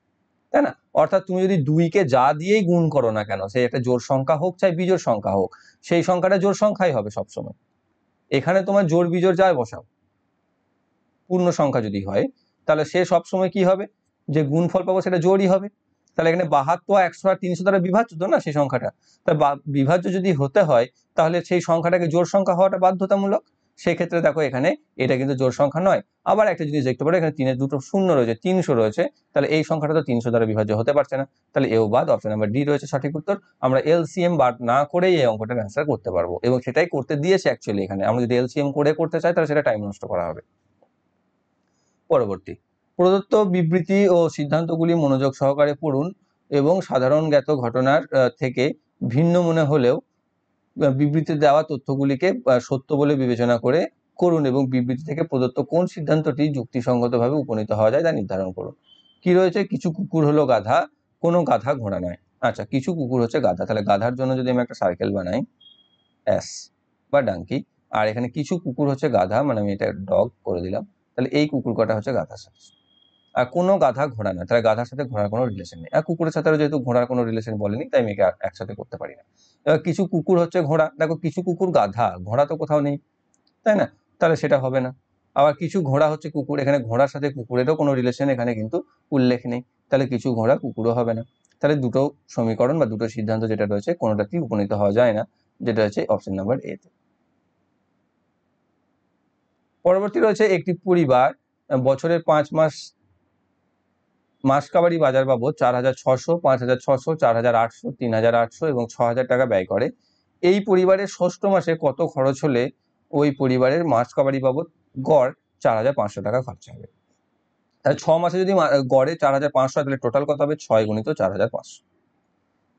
তাই না? অর্থাৎ তুমি যদি 2কে যা দিয়েই গুণ করো না কেন, সে একটা জোড় সংখ্যা হোক চাই বিজোড় সংখ্যা হোক, সেই সংখ্যাটা জোড় সংখ্যাই হবে সবসময়। এখানে তোমার জোড় বিজোড় যাই বসাও, পূর্ণ সংখ্যা যদি হয়, তাহলে সে সবসময় কি হবে, যে গুণফল পাবো সেটা জোড়ই হবে। তাহলে এখানে 72, 100 আর 300 দ্বারা বিভাজ্য তো না সেই সংখ্যাটা, তা বিভাজ্য যদি হতে হয়, তাহলে সেই সংখ্যাটাকে জোড় সংখ্যা হওয়াটা বাধ্যতামূলক। সেই ক্ষেত্রে দেখো এখানে এটা কিন্তু জোড় সংখ্যা নয়। আবার একটা জিনিস দেখতে পারো, এখানে 3-এর দুটো শূন্য রয়েছে, 300 রয়েছে, তাহলে এই সংখ্যাটা তো 300 দ্বারা বিভাজ্য হতে পারছে না, তাহলে এও বাদ। অপশন নাম্বার ডি রয়েছে সঠিক উত্তর। আমরা এলসিএম বাদ না করেই এই অঙ্কটার অ্যান্সার করতে পারবো, এবং সেটাই করতে দিয়েছে অ্যাকচুয়ালি। এখানে আমরা যদি এলসিএম করে করতে চাই, তাহলে সেটা টাইম নষ্ট করা হবে। পরবর্তী, প্রদত্ত বিবৃতি ও সিদ্ধান্তগুলি মনোযোগ সহকারে পড়ুন এবং সাধারণ জ্ঞাত ঘটনার থেকে ভিন্ন মনে হলেও বিবৃতিতে দেওয়া তথ্যগুলিকে সত্য বলে বিবেচনা করে করুন, এবং বিবৃতি থেকে প্রদত্ত কোন সিদ্ধান্তটি যুক্তিসঙ্গতভাবে উপনীত হওয়া যায় তা নির্ধারণ করুন। কি রয়েছে, কিছু কুকুর হলো গাধা, কোনো গাধা ঘোড়া নয়। আচ্ছা, কিছু কুকুর হচ্ছে গাধা, তাহলে গাধার জন্য যদি আমি একটা সার্কেল বানাই, অ্যাস বা ডাঙ্কি, আর এখানে কিছু কুকুর হচ্ছে গাধা, মানে আমি এটা ডগ করে দিলাম, তাহলে এই কুকুর কটা হচ্ছে গাধার সাথে। আর কোনো গাধা ঘোড়া নয়, তাহলে গাধার সাথে ঘোড়ার কোনো রিলেশন নেই। আর কুকুরের সাথে যেহেতু ঘোড়ার কোনো রিলেশন বলেনি, তাই আমি একে একসাথে করতে পারি না। এবার কিছু কুকুর হচ্ছে ঘোড়া, দেখো কিছু কুকুর গাধা, ঘোড়া তো কোথাও নেই, তাই না? তাহলে সেটা হবে না। আবার কিছু ঘোড়া হচ্ছে কুকুর, এখানে ঘোড়ার সাথে কুকুরেরও কোনো রিলেশন এখানে কিন্তু উল্লেখ নেই, তাহলে কিছু ঘোড়া কুকুরও হবে না। তাহলে দুটো সমীকরণ বা দুটো সিদ্ধান্ত যেটা রয়েছে, কোনোটাতেই উপনীত হওয়া যায় না, যেটা হচ্ছে অপশন নাম্বার এ তে। পরবর্তী রয়েছে, একটি পরিবার বছরের 5 মাস মাসকাবারি বাজার বাবদ 4,600, 5,600, 4,800, 3,800 এবং 6,000 টাকা ব্যয় করে। এই পরিবারের ষষ্ঠ মাসে কত খরচ হলে ওই পরিবারের মাসকাবারি বাবদ গড় 4,500 টাকা খরচা হবে? তাহলে 6 মাসে যদি গড়ে 4,500 হয়, তাহলে টোটাল কত হবে, 6 গুণিত 4,500।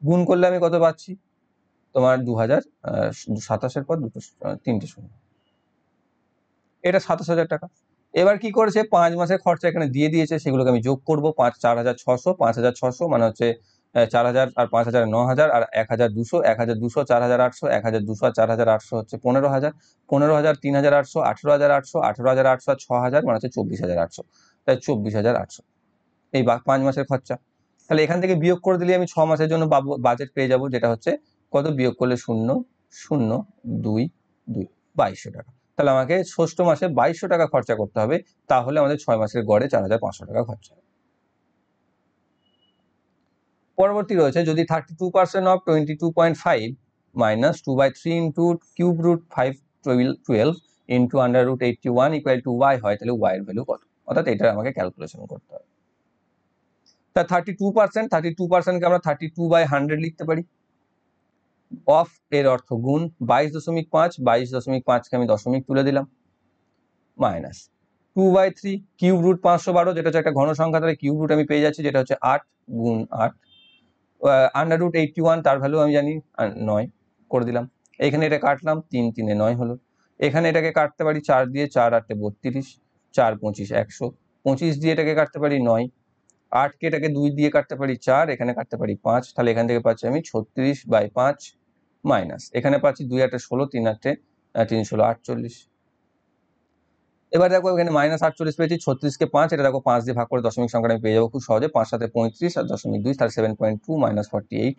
গুণ করলে আমি কত পাচ্ছি, তোমার 2,027 পর তিনটে শূন্য, এটা 27,000 টাকা। এবার কি করেছে, 5 মাসের খরচা এখানে দিয়ে দিয়েছে, সেগুলোকে আমি যোগ করবো। 4,600, 5,600 মানে হচ্ছে 4,000 আর 5,000 9,000, আর 1,200, 1,200 4,800, 1,200 আর 4,800 হচ্ছে 15,000, 15,000 3,800, 18,800, 18,800 আর 6,000 মানে হচ্ছে 24,800, তাই 24,800 এই 5 মাসের খরচা। তাহলে এখান থেকে বিয়োগ করে দিলে আমি 6 মাসের জন্য বাজেট পেয়ে যাব, যেটা হচ্ছে কত, বিয়োগ করলে 0 0 2 2, 2,200 টাকা। তাহলে আমাকে ষষ্ঠ মাসে 2,200 টাকা খরচা করতে হবে, তাহলে আমাদের 6 মাসের গড়ে 4,500 টাকা খরচা হবে। পরবর্তী রয়েছে, যদি 32% of 22.5 minus 2/3 into cube root 512 into under root 81 equal to y হয়, তাহলে y এর ভ্যালু কত? অর্থাৎ এটা আমাকে ক্যালকুলেশন করতে হবে। তা 32%কে আমরা 32/100 লিখতে পারি। অফ এর অর্থ গুণ, 22.5, 22.5কে আমি দশমিক তুলে দিলাম, মাইনাস 2/3 কিউব রুট 512, যেটা হচ্ছে একটা ঘন সংখ্যা, তাহলে কিউব রুট আমি পেয়ে যাচ্ছি, যেটা হচ্ছে 8 গুণ 8, আন্ডার রুট 81 তার ভ্যালু আমি জানি 9 করে দিলাম। এখানে এটা কাটলাম, 3 3 9 হলো। এখানে এটাকে কাটতে পারি 4 দিয়ে, 4 8 32, 4 25 100, 25 দিয়ে এটাকে কাটতে পারি 9, 8কে এটাকে 2 দিয়ে কাটতে পারি 4, এখানে কাটতে পারি 5, তাহলে এখান থেকে পাচ্ছি আমি 36/5 মাইনাস, এখানে পাচ্ছি 2 8 16, 3 8 3 16 48। এবার দেখো এখানে -48 পেয়েছি, 36কে 5, এটা দেখো 5 দিয়ে ভাগ করে দশমিক সংখ্যাটা আমি পেয়ে যাবো খুব সহজে, 5 7 35 আর 0.2, তাহলে 7.2 - 48,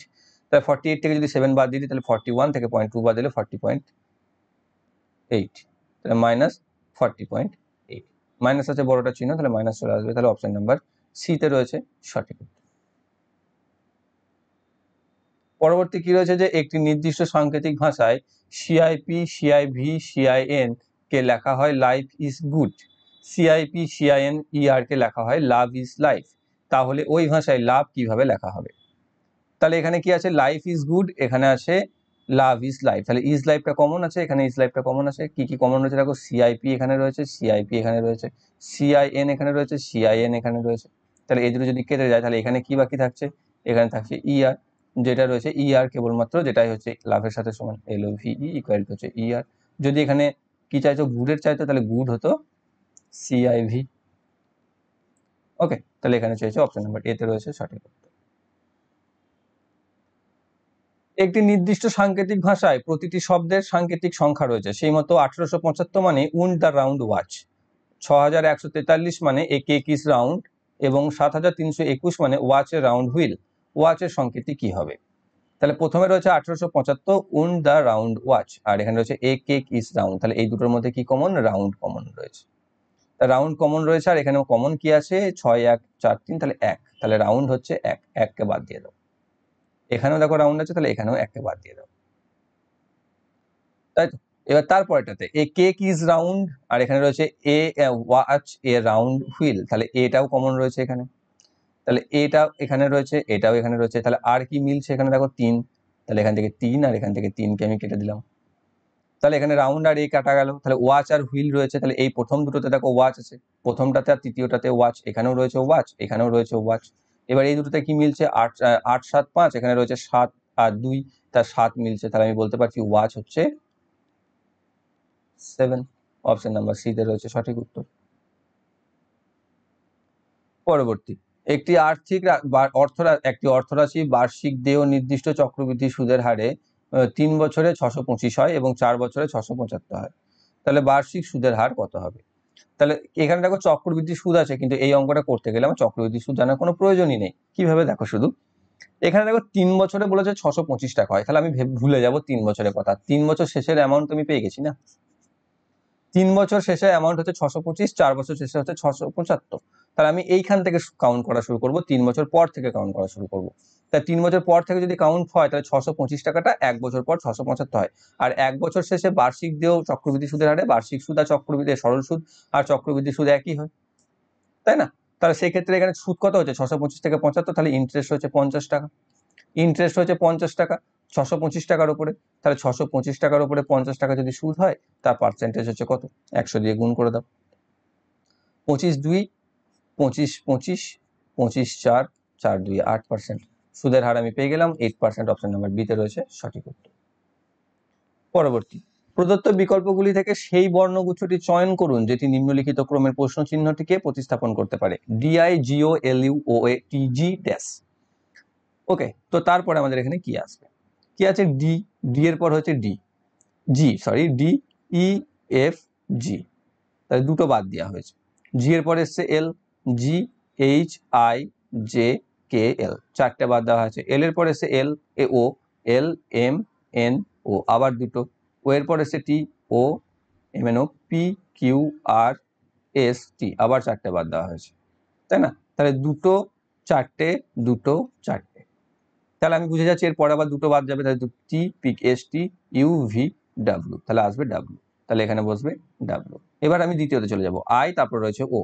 তাহলে 48 থেকে যদি 7 বাদ দিই, তাহলে 41 থেকে 0.2 বাদ দিলে 40.8, তাহলে -40.8, মাইনাস আছে বড়টা চিহ্ন, তাহলে মাইনাস চলে আসবে, তাহলে অপশন নাম্বার সি তে রয়েছে সঠিক উত্তর। পরবর্তী কি রয়েছে, যে একটি নির্দিষ্ট সাংকেতিক ভাষায় সিআইপি, সিআইভি, সিআইএন কে লেখা হয় life is good, CIP, CIN, ER কে লেখা হয় লাভ ইজ লাইফ, তাহলে ওই ভাষায় লাভ কিভাবে লেখা হবে? তাহলে এখানে কি আছে, লাইফ ইজ গুড, এখানে আছে লাভ ইজ লাইফ, তাহলে ইজ লাইফটা কমন আছে, এখানে ইজ লাইফটা কমন আছে। কি কি কমন রয়েছে দেখো, সিআইপি এখানে রয়েছে, সিআইপি এখানে রয়েছে, সিআইএন এখানে রয়েছে, সিআইএন এখানে রয়েছে, তাহলে এই দুটো যদি কেটে যায়, তাহলে এখানে কি বাকি থাকছে, এখানে থাকছে ইআর, যেটা রয়েছে ইআর কেবলমাত্র, যেটাই হচ্ছে লাভের সাথে সমান, LOVE ইকুয়াল টু হচ্ছে ইআর। যদি এখানে কি চাইতো, গুডের চাইতো, তাহলে গুড হতো সিআইভি। ওকে, তাহলে এখানে চাইছে অপশন নাম্বার এ তে রয়েছে সঠিক উত্তর। একটি নির্দিষ্ট সাংকেতিক ভাষায় প্রতিটি শব্দের সাংকেতিক সংখ্যা রয়েছে, সেই মতো 1875 মানে উন্ড দ্য রাউন্ড ওয়াচ, 6143 মানে এ কেক ইজ রাউন্ড এবং 7321 মানে ওয়াচ এ রাউন্ড হুইল। ওয়াচের সংকেতটি কি হবে? তাহলে প্রথমে রয়েছে 1875 উন্ড দ্য রাউন্ড ওয়াচ, আর এখানে রয়েছে এ কেক ইজ রাউন্ড। তাহলে এই দুটোর মধ্যে কি কমন? রাউন্ড কমন রয়েছে। রাউন্ড কমন রয়েছে, আর এখানেও কমন কি আছে? 6 1 4 3, তাহলে 1। তাহলে রাউন্ড হচ্ছে 1, 1 কে বাদ দিয়ে দাও। এখানেও দেখো রাউন্ড আছে, তাহলে এখানেও 1 কে বাদ দিয়ে দাও, তাই তো? এবার তারপরটাতে এ কেক ইজ রাউন্ড, আর এখানে রয়েছে এ ওয়াচ এ রাউন্ড হুইল, তাহলে এটাও কমন রয়েছে এখানে। তাহলে এটা এখানে রয়েছে, এটাও এখানে রয়েছে, তাহলে আর কি মিলছে? এখানে দেখো 3, তাহলে এখান থেকে 3 আর এখান থেকে 3 কে আমি কেটে দিলাম। তাহলে এখানে রাউন্ড আর এ কাটা গেল, তাহলে ওয়াচ আর হুইল রয়েছে। তাহলে এই প্রথম দুটোতে দেখো ওয়াচ আছে, প্রথমটাতে আর তৃতীয়টাতে ওয়াচ, এখানেও রয়েছে ওয়াচ, এখানেও রয়েছে ওয়াচ। এবার এই দুটোতে কি মিলছে? 8 8 7 5, এখানে রয়েছে 7 আর 2, তার 7 মিলছে। তাহলে আমি বলতে পারছি ওয়াচ হচ্ছে 7। অপশন নাম্বার সি তে রয়েছে সঠিক উত্তর। পরবর্তী, একটি অর্থরাশি বার্ষিক দেয় নির্দিষ্ট চক্রবৃদ্ধি সুদের হারে 3 বছরে 625 হয় এবং 4 বছরে 675 হয়। তাহলে বার্ষিক সুদের হার কত হবে? তাহলে এখানে দেখো চক্রবৃদ্ধি সুদ আছে, কিন্তু এই অঙ্কটা করতে গেলে আমার চক্রবৃদ্ধি সুদ জানার কোনো প্রয়োজনই নেই। কিভাবে? দেখো শুধু এখানে দেখো 3 বছরে বলেছে 625 টাকা হয়, তাহলে আমি ভুলে যাব 3 বছরের কথা। 3 বছর শেষের অ্যামাউন্ট আমি পেয়ে গেছি না। 3 বছর শেষে অ্যামাউন্ট হচ্ছে 625, 4 বছর শেষে হচ্ছে 675। তাহলে আমি এইখান থেকে কাউন্ট করা শুরু করব, 3 বছর পর থেকে কাউন্ট করা শুরু করব। তাই 3 বছর পর থেকে যদি কাউন্ট হয়, তাহলে 625 টাকাটা 1 বছর পর 675 হয়। আর 1 বছর শেষে বার্ষিক দেয় চক্রবৃদ্ধি সুদের হারে বার্ষিক সুদ আর চক্রবৃদ্ধি সরল সুদ আর চক্রবৃদ্ধি সুদ একই হয়, তাই না? তাহলে সেই ক্ষেত্রে এখানে সুদ কত হচ্ছে? 625 থেকে 75, তাহলে ইন্টারেস্ট হচ্ছে 50 টাকা। ইন্টারেস্ট হচ্ছে 50 টাকা 625 টাকার উপরে। তাহলে 625 টাকার উপরে 50 টাকা যদি সুদ হয়, তার পার্সেন্টেজ হচ্ছে কত? 100 দিয়ে গুণ করে দাও। 25 2 25 25 25 4 4 2 8%। সুদের হার আমি পেয়ে গেলাম 8%। অপশন নাম্বার বি তে রয়েছে সঠিক উত্তর। পরবর্তী, প্রদত্ত বিকল্পগুলি থেকে সেই বর্ণগুচ্ছটি চয়ন করুন যেটি নিম্নলিখিত ক্রমের প্রশ্ন চিহ্নটিকে প্রতিস্থাপন করতে পারে। DIGOLUOATG ওকে, তো তারপরে আমাদের এখানে কি আসবে? কি আছে? ডি, ডি এর পর হচ্ছে D, D E F G, তাহলে দুটো বাদ দেওয়া হয়েছে। জি এর পর এসছে L, G H I J K L, 4টে বাদ দেওয়া হয়েছে। এল এর পর এসছে এল এ ও, এল এম এন ও, আবার দুটো। ও এর পর এসছে T, O M N O, P Q R S T, আবার 4টে বাদ দেওয়া হয়েছে, তাই না? তাহলে দুটো 4টে, দুটো 4টে, তাহলে আমি বুঝে যাচ্ছি এরপরে আবার দুটো বাদ যাবে। তাহলে T P Q S T U V W, তাহলে আসবে ডাব্লিউ, তাহলে এখানে বসবে ডাব্লিউ। এবার আমি দ্বিতীয়তে চলে যাব। আই, তারপর রয়েছে ও,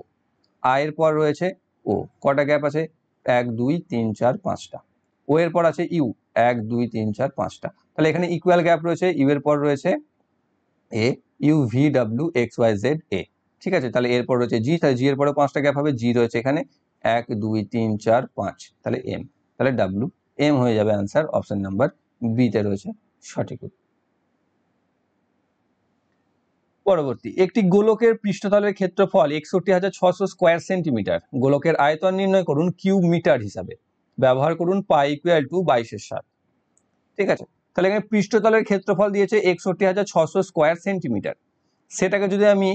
আই এর পর রয়েছে ও, কটা গ্যাপ আছে? 1 2 3 4 5টা। ও এর পর আছে ইউ, 1 2 3 4 5টা। তাহলে এখানে ইকুয়াল গ্যাপ রয়েছে। ইউ এর পর রয়েছে A, U V W X Y Z A, ঠিক আছে? তাহলে এরপর রয়েছে জি, তাহলে জি এর পরে 5টা গ্যাপ হবে। জি রয়েছে এখানে 1 2 3 4 5, তাহলে এম, তাহলে ডাব্লিউ এম হয়ে যাবে আনসার। অপশন নাম্বার বি তে রয়েছে সঠিক উত্তর। পরবর্তী, একটি গোলকের পৃষ্ঠতলের ক্ষেত্রফল 61,600 স্কোয়ার সেন্টিমিটার। গোলকের আয়তন নির্ণয় করুন কিউব মিটার হিসাবে। ব্যবহার করুন পাই ইকুয়াল টু 22/7। ঠিক আছে, তাহলে এখানে পৃষ্ঠতলের ক্ষেত্রফল দিয়েছে 61,600 স্কোয়ার সেন্টিমিটার। সেটাকে যদি আমি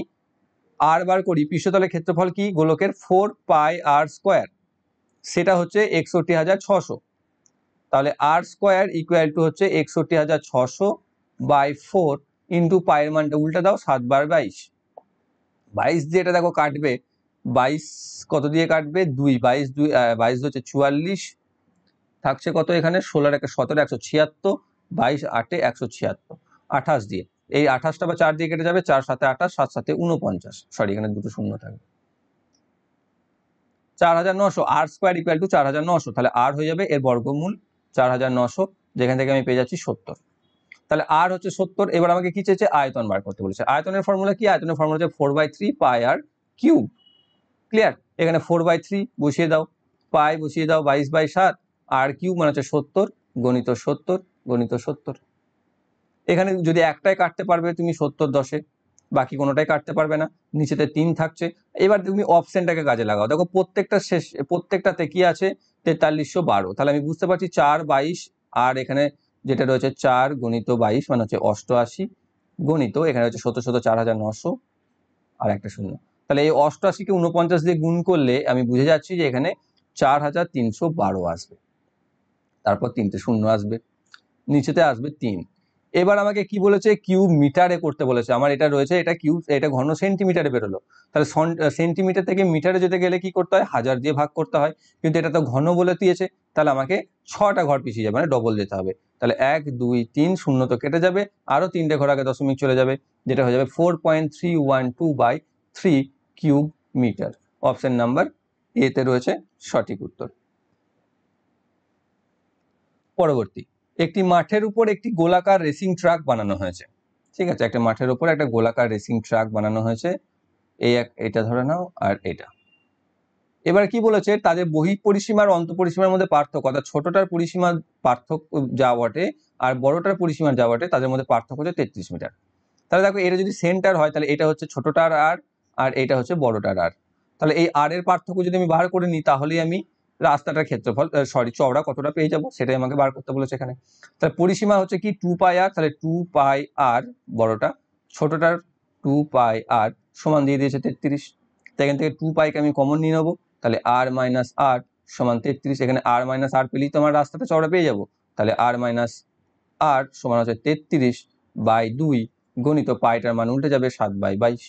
আর বার করি, পৃষ্ঠতলের ক্ষেত্রফল কি গোলকের? 4 পাই আর স্কোয়ার, সেটা হচ্ছে 61,600। তাহলে আর স্কোয়ার ইকুয়াল টু হচ্ছে 61,600 বাই 4 ইন্টু পায়ের মানটা উল্টা দাও, 7 বার 22। 22 দিয়ে এটা দেখো কাটবে, 22 কত দিয়ে কাটবে? 2, 22 2 22 হচ্ছে 44, থাকছে কত এখানে? 16 1 17 176, 22 8 176, 28 দিয়ে, এই 28টা বা 4 দিয়ে কেটে যাবে, 4 7 28, 7 7 49, সরি এখানে দুটো শূন্য থাকবে। 4,900 আর স্কোয়ার ইকুয়াল টু 4,900, তাহলে আর হয়ে যাবে এর বর্গমূল 4,900, যেখান থেকে আমি পেয়ে যাচ্ছি 70। তাহলে আর হচ্ছে 70। এবার আমাকে কি চেয়েছে? আয়তন বার করতে বলেছে। আয়তনের ফর্মুলা কি? আয়তনের ফর্মুলা হচ্ছে 4/3 পাই আর কিউব। ক্লিয়ার? এখানে 4/3 বসিয়ে দাও, পাই বসিয়ে দাও 22/7, আর কিউব মানে হচ্ছে 70 গণিত 70 গণিত 70। এখানে যদি একটাই কাটতে পারবে তুমি 70 10-এ, বাকি কোনোটাই কাটতে পারবে না। নিচেতে 3 থাকছে। এবার তুমি অপশনটাকে কাজে লাগাও। দেখো প্রত্যেকটাতে কি আছে? 4312। তাহলে আমি বুঝতে পারছি 4 22 আর এখানে যেটা রয়েছে 4 গুণিত 22 মানে হচ্ছে 88 গণিত এখানে হচ্ছে 17 4900 আর একটা শূন্য। তাহলে এই 88কে 49 দিয়ে গুণ করলে আমি বুঝে যাচ্ছি যে এখানে 4312 আসবে, তারপর 3টে শূন্য আসবে, নিচেতে আসবে 3। এবার আমাকে কি বলেছে, কিউব মিটারে করতে বলেছে। আমার এটা রয়েছে, এটা কিউব, এটা ঘন সেন্টিমিটারে বেরোলো। তাহলে সেন্টিমিটার থেকে মিটারে যেতে গেলে কি করতে হয়, 1000 দিয়ে ভাগ করতে হয়, কিন্তু এটা তো ঘন বলে দিয়েছে, তাহলে আমাকে 6টা ঘর পিছিয়ে যাবে, মানে ডবল যেতে হবে। তাহলে 1 2 3 শূন্য তো কেটে যাবে, আরো 3টে ঘর আগে দশমিক চলে যাবে, যেটা হয়ে যাবে 4.312/3 cube metre. Option number A তে রয়েছে সঠিক উত্তর। পরবর্তী, একটি মাঠের উপর একটি গোলাকার রেসিং ট্রাক বানানো হয়েছে। ঠিক আছে, একটা মাঠের উপর একটা গোলাকার রেসিং ট্রাক বানানো হয়েছে, এটা ধরে নাও আর এটা। এবার কি বলেছে, তাদের বহিঃপরিসীমার অন্তঃপরিসীমার মধ্যে পার্থক্য, অর্থাৎ ছোটটার পরিসীমার পার্থক্য যা বটে আর বড়টার পরিসীমার যা বটে তাদের মধ্যে পার্থক্য হচ্ছে 33 মিটার। তাহলে দেখো এটা যদি সেন্টার হয় তাহলে এটা হচ্ছে ছোটটার আর, আর এটা হচ্ছে বড়টার আর। তাহলে এই আর এর পার্থক্য যদি আমি বার করে নিই তাহলেই আমি রাস্তাটার ক্ষেত্রফল চওড়া কতটা পেয়ে যাব, সেটাই আমাকে বার করতে বলেছে এখানে। তাহলে পরিসীমা হচ্ছে কি 2πr, তাহলে 2πr বড়টা, ছোটটার 2πr সমান দিয়ে দিয়েছে 33। এখান থেকে 2πকে আমি কমন নিয়ে নেবো, তাহলে r মাইনাস r সমান 33। এখানে r মাইনাস r পেলেই তো আমার রাস্তাটা চওড়া পেয়ে যাবো। তাহলে r মাইনাস r সমান হচ্ছে 33/2 গণিত পাইটার মান উল্টে যাবে 7/22।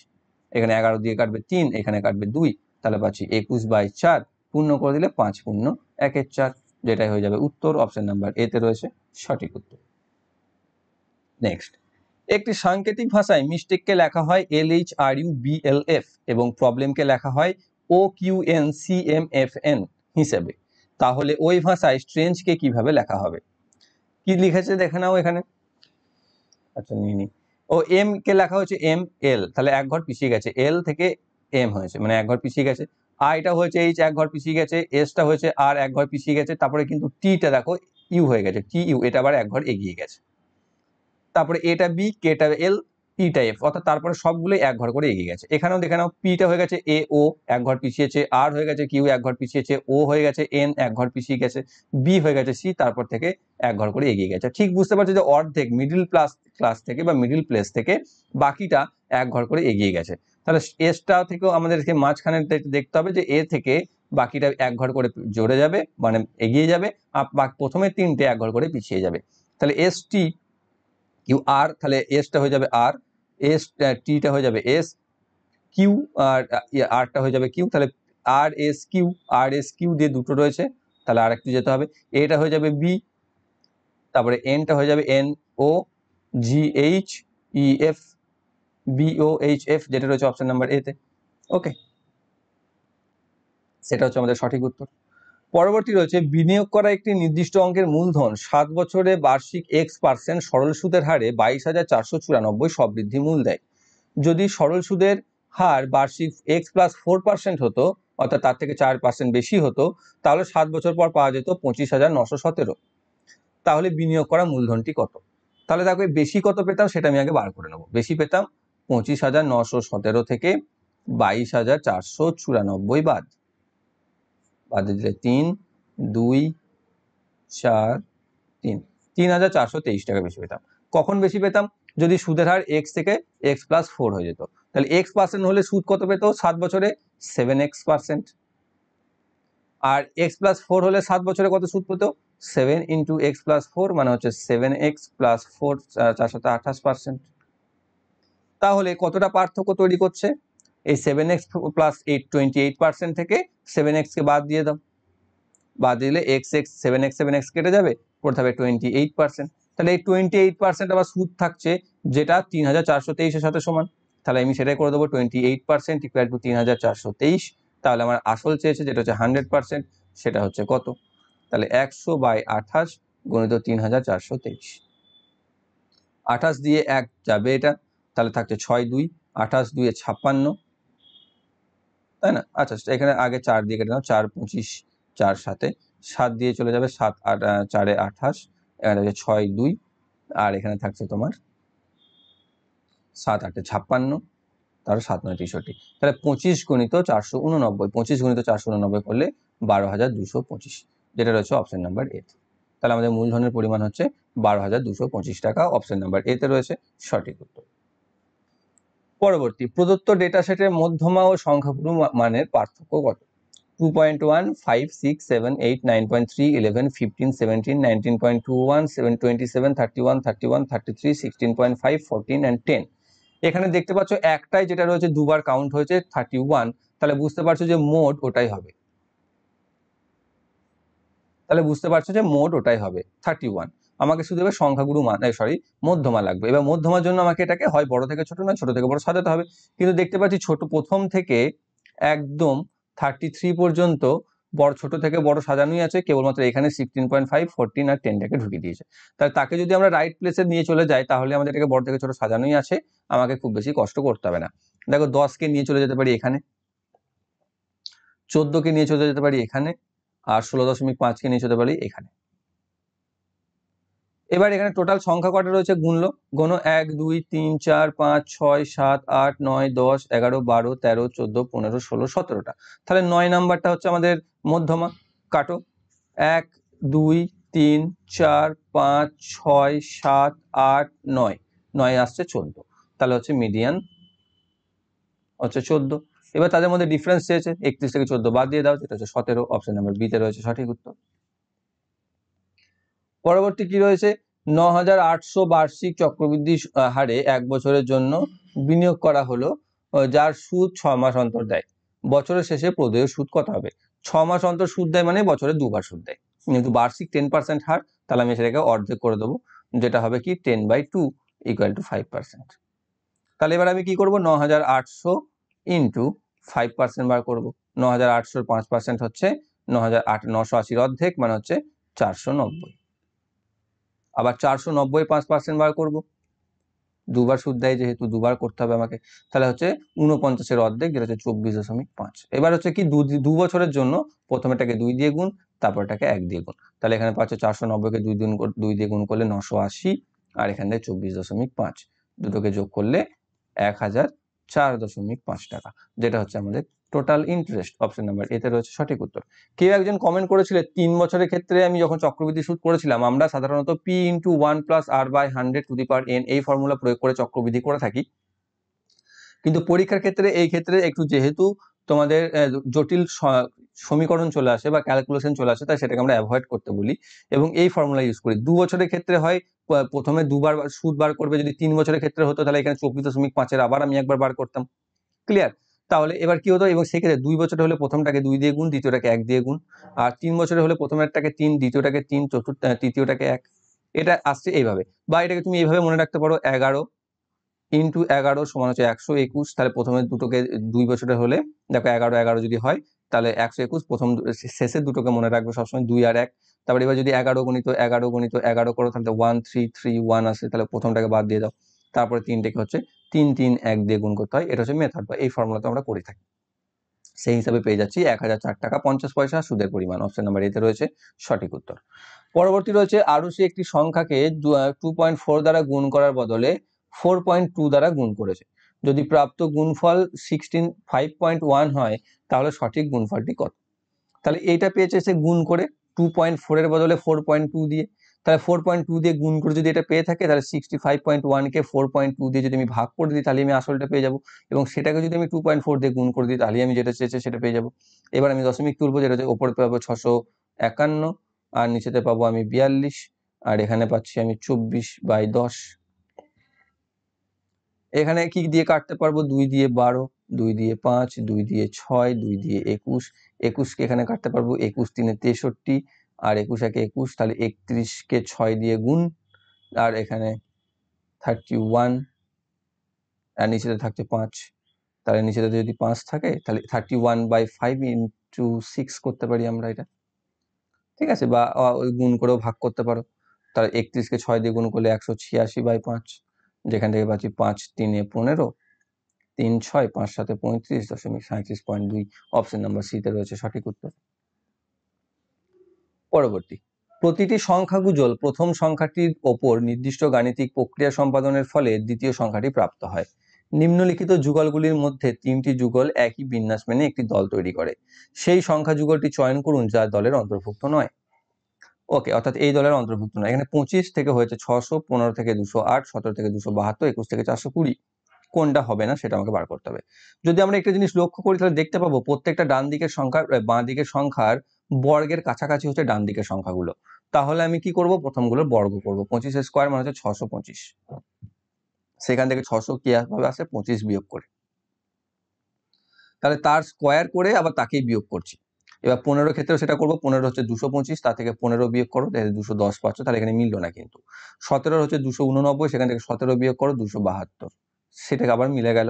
এখানে 11 দিয়ে কাটবে 3, এখানে কাটবে 2, তাহলে পাচ্ছি 21/4, পূর্ণ করে দিলে 5 পূর্ণ 1/4, যেটাই হয়ে যাবে উত্তর। অপশন নাম্বার এ তে রয়েছে সঠিক উত্তর। নেক্সট, একটি সাংকেতিক ভাষায় মিস্টেককে লেখা হয় LHRUBLF এবং প্রবলেমকে লেখা হয় OQNCMFN হিসেবে, তাহলে ওই ভাষায় স্ট্রেঞ্জকে কিভাবে লেখা হবে? কি লিখেছে দেখে নাও এখানে। আচ্ছা নিয়ে নি, ও এম কে লেখা হচ্ছে ML, তাহলে এক ঘর পিছিয়ে গেছে, এল থেকে এম হয়েছে মানে এক ঘর পিছিয়ে গেছে। আইটা হয়েছে এইচ এক ঘর পিছিয়ে গেছে, এসটা হয়েছে আর এক ঘর পিছিয়ে গেছে, তারপরে কিন্তু টিটা দেখো ইউ হয়ে গেছে, TU এটা আবার এক ঘর এগিয়ে গেছে। তারপরে এটা বি, কেটা এল, পিটা এফ, অর্থাৎ তারপরে সবগুলোই এক ঘর করে এগিয়ে গেছে। এখানেও দেখে নাও, পিটা হয়ে গেছে এ ও এক ঘর পিছিয়েছে, আর হয়ে গেছে কিউ এক ঘর পিছিয়েছে, ও হয়ে গেছে এন এক ঘর পিছিয়ে গেছে, বি হয়ে গেছে সি তারপর থেকে এক ঘর করে এগিয়ে গেছে। ঠিক বুঝতে পারছো যে অর্ধেক মিডিল ক্লাস থেকে বা মিডিল প্লেস থেকে বাকিটা এক ঘর করে এগিয়ে গেছে। তাহলে এসটা থেকেও আমাদেরকে মাঝখানে দেখতে হবে যে এ থেকে বাকিটা এক ঘর করে জোরে যাবে মানে এগিয়ে যাবে, আর প্রথমে 3টে এক ঘর করে পিছিয়ে যাবে। তাহলে এস টি কিউ আর, তাহলে এসটা হয়ে যাবে আর, এস টিটা হয়ে যাবে এস, কিউ আর আরটা হয়ে যাবে কিউ, তাহলে আর এস কিউ দিয়ে দুটো রয়েছে, তাহলে আর একটু যেতে হবে, এটা হয়ে যাবে বি, তারপরে এনটা হয়ে যাবে N O G H E F B O H F, যেটা রয়েছে অপশন নাম্বার এ তে। ওকে, সেটা হচ্ছে আমাদের সঠিক উত্তর। পরবর্তী রয়েছে, বিনিয়োগ করা একটি নির্দিষ্ট অঙ্কের মূলধন 7 বছরে বার্ষিক x% সরল সুদের হারে 22,494 সবৃদ্ধি মূল দেয়। যদি সরল সুদের হার বার্ষিক x+4% হতো, অর্থাৎ তার থেকে 4% বেশি হতো, তাহলে 7 বছর পর পাওয়া যেত 25,917। তাহলে বিনিয়োগ করা মূলধনটি কত? তাহলে দেখো বেশি কত পেতাম সেটা আমি আগে বার করে নেবো। বেশি পেতাম 25,917 থেকে 22,494 বাদ দিলে 3 2 4 3, 3,423 টাকা বেশি পেতাম। কখন বেশি পেতাম? যদি সুদের হার x থেকে x+4 হয়ে যেত। তাহলে x% হলে সুদ কত পেত 7 বছরে? 7x%। আর x+4 হলে 7 বছরে কত সুদ পেত? 7 × x+4 মানে হচ্ছে 7x+4 428%। তাহলে কতটা পার্থক্য তৈরি করছে? এই 7x + 8 28% থেকে 7x কে বাদ দিয়ে দাও, বাদ দিলে x 7x কেটে যাবে, পড়তে হবে 28%। তাহলে এই 28% আবার সুদ থাকছে, যেটা 3,423 এর সাথে সমান। তাহলে আমি সেটাই করে দেবো, 28% = 3,423। তাহলে আমার আসল চেয়েছে যেটা হচ্ছে 100%, সেটা হচ্ছে কত? তাহলে 100/28 গুণিত 3,423। 28 দিয়ে 1 যাবে এটা, তাহলে থাকছে 6 2, 28 2 56, তাই না? আচ্ছা এখানে আগে 4 দিয়ে কেটে নাও, 4 25 4 7, 7 দিয়ে চলে যাবে, 7 8 4 28, এখানে হচ্ছে 6 2, আর এখানে থাকছে তোমার 7 8 56, তার 7 9 63। তাহলে 25 গুণিত 489, 25 গুণিত 489 করলে 12,225, যেটা রয়েছে অপশন নাম্বার এ। তাহলে আমাদের মূলধনের পরিমাণ হচ্ছে 12,225 টাকা। অপশন নাম্বার এতে রয়েছে সঠিক উত্তর। পরবর্তী, প্রদত্ত ডেটা সেটের মধ্যমা ও সংখ্যাগুরু মানের পার্থক্য কত? 2.1, 5, 6, 7, 8, 9.3, 11, 15, 17, 19.21, 7, 27, 31, 31, 33, 16.5, 14 and 10। এখানে দেখতে পাচ্ছ একটাই যেটা রয়েছে দুবার কাউন্ট হয়েছে 31, তাহলে বুঝতে পারছো যে মোট ওটাই হবে। মোট ওটাই হবে 31। আমাকে শুধু এবার সংখ্যাগুরু মান মধ্যমা লাগবে। এবার মধ্যমার জন্য আমাকে এটাকে হয় বড় থেকে ছোট না ছোট থেকে বড় সাজাতে হবে। কিন্তু দেখতে পাচ্ছি ছোট প্রথম থেকে একদম 33 পর্যন্ত ছোট থেকে বড় সাজানোই আছে, কেবলমাত্র এখানে 16.5, 14 আর 10টাকে ঢুকিয়ে দিয়েছে। তাহলে তাকে যদি আমরা রাইট প্লেসে নিয়ে চলে যাই তাহলে আমাদের এটাকে বড় থেকে ছোট সাজানোই আছে, আমাকে খুব বেশি কষ্ট করতে হবে না। দেখো 10কে নিয়ে চলে যেতে পারি এখানে, 14কে নিয়ে চলে যেতে পারি এখানে, আর 16.5কে নিয়ে যেতে পারি এখানে। এবার এখানে টোটাল সংখ্যা কটা রয়েছে গুনলো, গোনো 1, 2, 3, 4, 5, 6, 7, 8, 9, 10, 11, 12, 13, 14, 15, 16, 17টা। তাহলে 9 নাম্বারটা হচ্ছে আমাদের মধ্যমা। কাটো, 1, 2, 3, 4, 5, 6, 7, 8, 9, 9 আসছে 14, তাহলে হচ্ছে মিডিয়ান হচ্ছে 14। এবার তাদের মধ্যে ডিফারেন্স চেয়েছে, 31 থেকে 14 বাদ দিয়ে দাও, যেটা হচ্ছে 17। অপশন নাম্বার বিতে রয়েছে সঠিক উত্তর। পরবর্তী কি রয়েছে, 9,800 বার্ষিক চক্রবৃদ্ধি হারে 1 বছরের জন্য বিনিয়োগ করা হলো, যার সুদ 6 মাস অন্তর দেয়। বছরের শেষে প্রদেয় সুদ কত হবে? 6 মাস অন্তর সুদ দেয় মানে বছরে দুবার সুদ দেয়। কিন্তু বার্ষিক 10% হার, তাহলে আমি সেটাকে অর্ধেক করে দেবো, যেটা হবে কি 10/2 = 5%। তাহলে এবার আমি কি করব, 9,800 ইন্টু 5% বার করব। 9,800 5% হচ্ছে 9,980 অর্ধেক, মানে হচ্ছে 490। আবার 490 5% বার করব, দুবার সুদ দেয় যেহেতু দুবার করতে হবে আমাকে, তাহলে হচ্ছে 49 অর্ধেক, যেটা হচ্ছে 24.5। এবার হচ্ছে কি দু বছরের জন্য প্রথমেটাকে 2 দিয়ে গুণ, তারপরটাকে 1 দিয়ে গুণ। তাহলে এখানে পাচ্ছ 490কে 2 দিয়ে গুণ করলে 980, আর এখানে 24.5, দুটোকে যোগ করলে 1004.5 টাকা, যেটা হচ্ছে আমাদের টোটাল ইন্টারেস্ট। অপশন নাম্বার এতে রয়েছে সঠিক উত্তর। কেউ একজন কমেন্ট করেছিল 3 বছরের ক্ষেত্রে আমি যখন চক্রবৃদ্ধি সুদ করেছিলাম, আমরা সাধারণত P × 1 + R/100⁴ এই ফর্মুলা প্রয়োগ করে চক্রবৃদ্ধি করে থাকি। কিন্তু পরীক্ষার ক্ষেত্রে এই ক্ষেত্রে একটু যেহেতু তোমাদের জটিল সমীকরণ চলে আসে বা ক্যালকুলেশন চলে আসে, তাই সেটাকে আমরা অ্যাভয়েড করতে বলি এবং এই ফর্মুলা ইউজ করি। 2 বছরের ক্ষেত্রে হয় প্রথমে দুবার সুদ বার করবে, যদি 3 বছরের ক্ষেত্রে হতো তাহলে এখানে 24.5 আবার আমি একবার বার করতাম। ক্লিয়ার? তাহলে এবার কি হতো, এবং সেক্ষেত্রে 2 বছরে হলে প্রথমটাকে 2 দিয়ে গুণ, দ্বিতীয়টাকে 1 দিয়ে গুণ, আর 3 বছরে হলে প্রথমেরটাকে 3, দ্বিতীয়টাকে 3, তৃতীয়টাকে 1। এটা আসছে এইভাবে, বা এটাকে তুমি এইভাবে মনে রাখতে পারো, 11 × 11 সমান হচ্ছে 121। তাহলে প্রথমে দুটোকে 2 বছরের হলে দেখো 11 যদি হয় তাহলে 121, প্রথম শেষের দুটোকে মনে রাখবে সবসময় 2 আর 1। তারপর এবার যদি 11 × 11 করো তাহলে 1331 আসে, তাহলে প্রথমটাকে বাদ দিয়ে দাও, তারপরে 3টাকে হচ্ছে 3, 3, 1 দিয়ে গুণ করতে হয়। এটা হচ্ছে মেথড বা এই ফর্মুলাতে আমরা করে থাকি। সেই হিসাবে পেয়ে যাচ্ছি 1004 টাকা 50 পয়সা সুদের পরিমাণ। অপশন নাম্বার এতে রয়েছে সঠিক উত্তর। পরবর্তী রয়েছে, আরুষি একটি সংখ্যাকে 2.4 দ্বারা গুণ করার বদলে 4.2 দ্বারা গুণ করেছে। যদি প্রাপ্ত গুণফল 5.1 হয় তাহলে সঠিক গুণফলটি কত? তাহলে এইটা পেয়েছে সে গুণ করে 2.4 এর বদলে 4.2 দিয়ে। তাহলে 4.2 দিয়ে গুণ করে যদি এটা পেয়ে থাকে, তাহলে 65.1কে 4.2 দিয়ে যদি আমি ভাগ করে দিই তাহলে আমি আসলটা পেয়ে যাবো, এবং সেটাকে যদি আমি 2.4 দিয়ে গুণ করে দিই তাহলে আমি যেটা চেয়েছি সেটা পেয়ে যাবো। এবার আমি দশমিক তুলবো, যেটা হচ্ছে ওপরে পাবো 651, আর নিচেতে পাবো আমি 42, আর এখানে পাচ্ছি আমি 24/10। এখানে কি দিয়ে কাটতে পারবো, 2 দিয়ে 12, 2 দিয়ে 5, 2 দিয়ে 6, 2 দিয়ে 21, 21কে এখানে কাটতে পারবো, 21 × 3 = 63, আর 21 × 1 = 21, তাহলে 31কে 6 দিয়ে গুণ, আর এখানে 31, আর নিচেতে থাকছে 5, তাহলে নিচেতে যদি 5 থাকে তাহলে 31/5 × 6 করতে পারি আমরা এটা, ঠিক আছে, বা ওই গুণ করেও ভাগ করতে পারো। তাহলে 31কে 6 দিয়ে গুণ করলে 186/5, যেখান থেকে পাচ্ছি 5, 3 × 15, 3, 6, 5, 7, 35.2। অপশন নাম্বার সিতে রয়েছে সঠিক উত্তর। পরবর্তী, প্রতিটি সংখ্যাগুজল প্রথম সংখ্যাটির ওপর নির্দিষ্ট গাণিতিক প্রক্রিয়া সম্পাদনের ফলে দ্বিতীয় সংখ্যাটি প্রাপ্ত হয়। নিম্নলিখিত যুগলগুলির মধ্যে 3টি যুগল একই বিন্যাস মেনে একটি দল তৈরি করে। সেই সংখ্যা যুগলটি চয়ন করুন যা দলের অন্তর্ভুক্ত নয়। ওকে, অর্থাৎ এই দলের অন্তর্ভুক্ত নয়। এখানে 25 থেকে হয়েছে 600, 15 থেকে 208, 17 থেকে 272, 21 থেকে 420। কোনটা হবে না সেটা আমাকে বার করতে হবে। যদি আমরা একটা জিনিস লক্ষ্য করি তাহলে দেখতে পাবো প্রত্যেকটা ডান দিকের সংখ্যার বাঁ দিকের সংখ্যার বর্গের কাছাকাছি হচ্ছে ডান দিকের সংখ্যাগুলো। তাহলে আমি কি করব, প্রথমগুলোর বর্গ করব। 25 স্কোয়ার মানে হচ্ছে 625, সেখান থেকে 600 কি ভাবে আসে 25 বিয়োগ করে, তাহলে তার স্কোয়ার করে আবার তাকেই বিয়োগ করছি। এবার 15 ক্ষেত্রেও সেটা করবো। 15 হচ্ছে 225, তার থেকে 15 বিয়োগ করো, তাহলে 210 পাচ্ছ, তাহলে এখানে মিললো না কিন্তু। 17 হচ্ছে 289, সেখান থেকে 17 বিয়োগ করো 272, সেটাকে আবার মিলে গেল।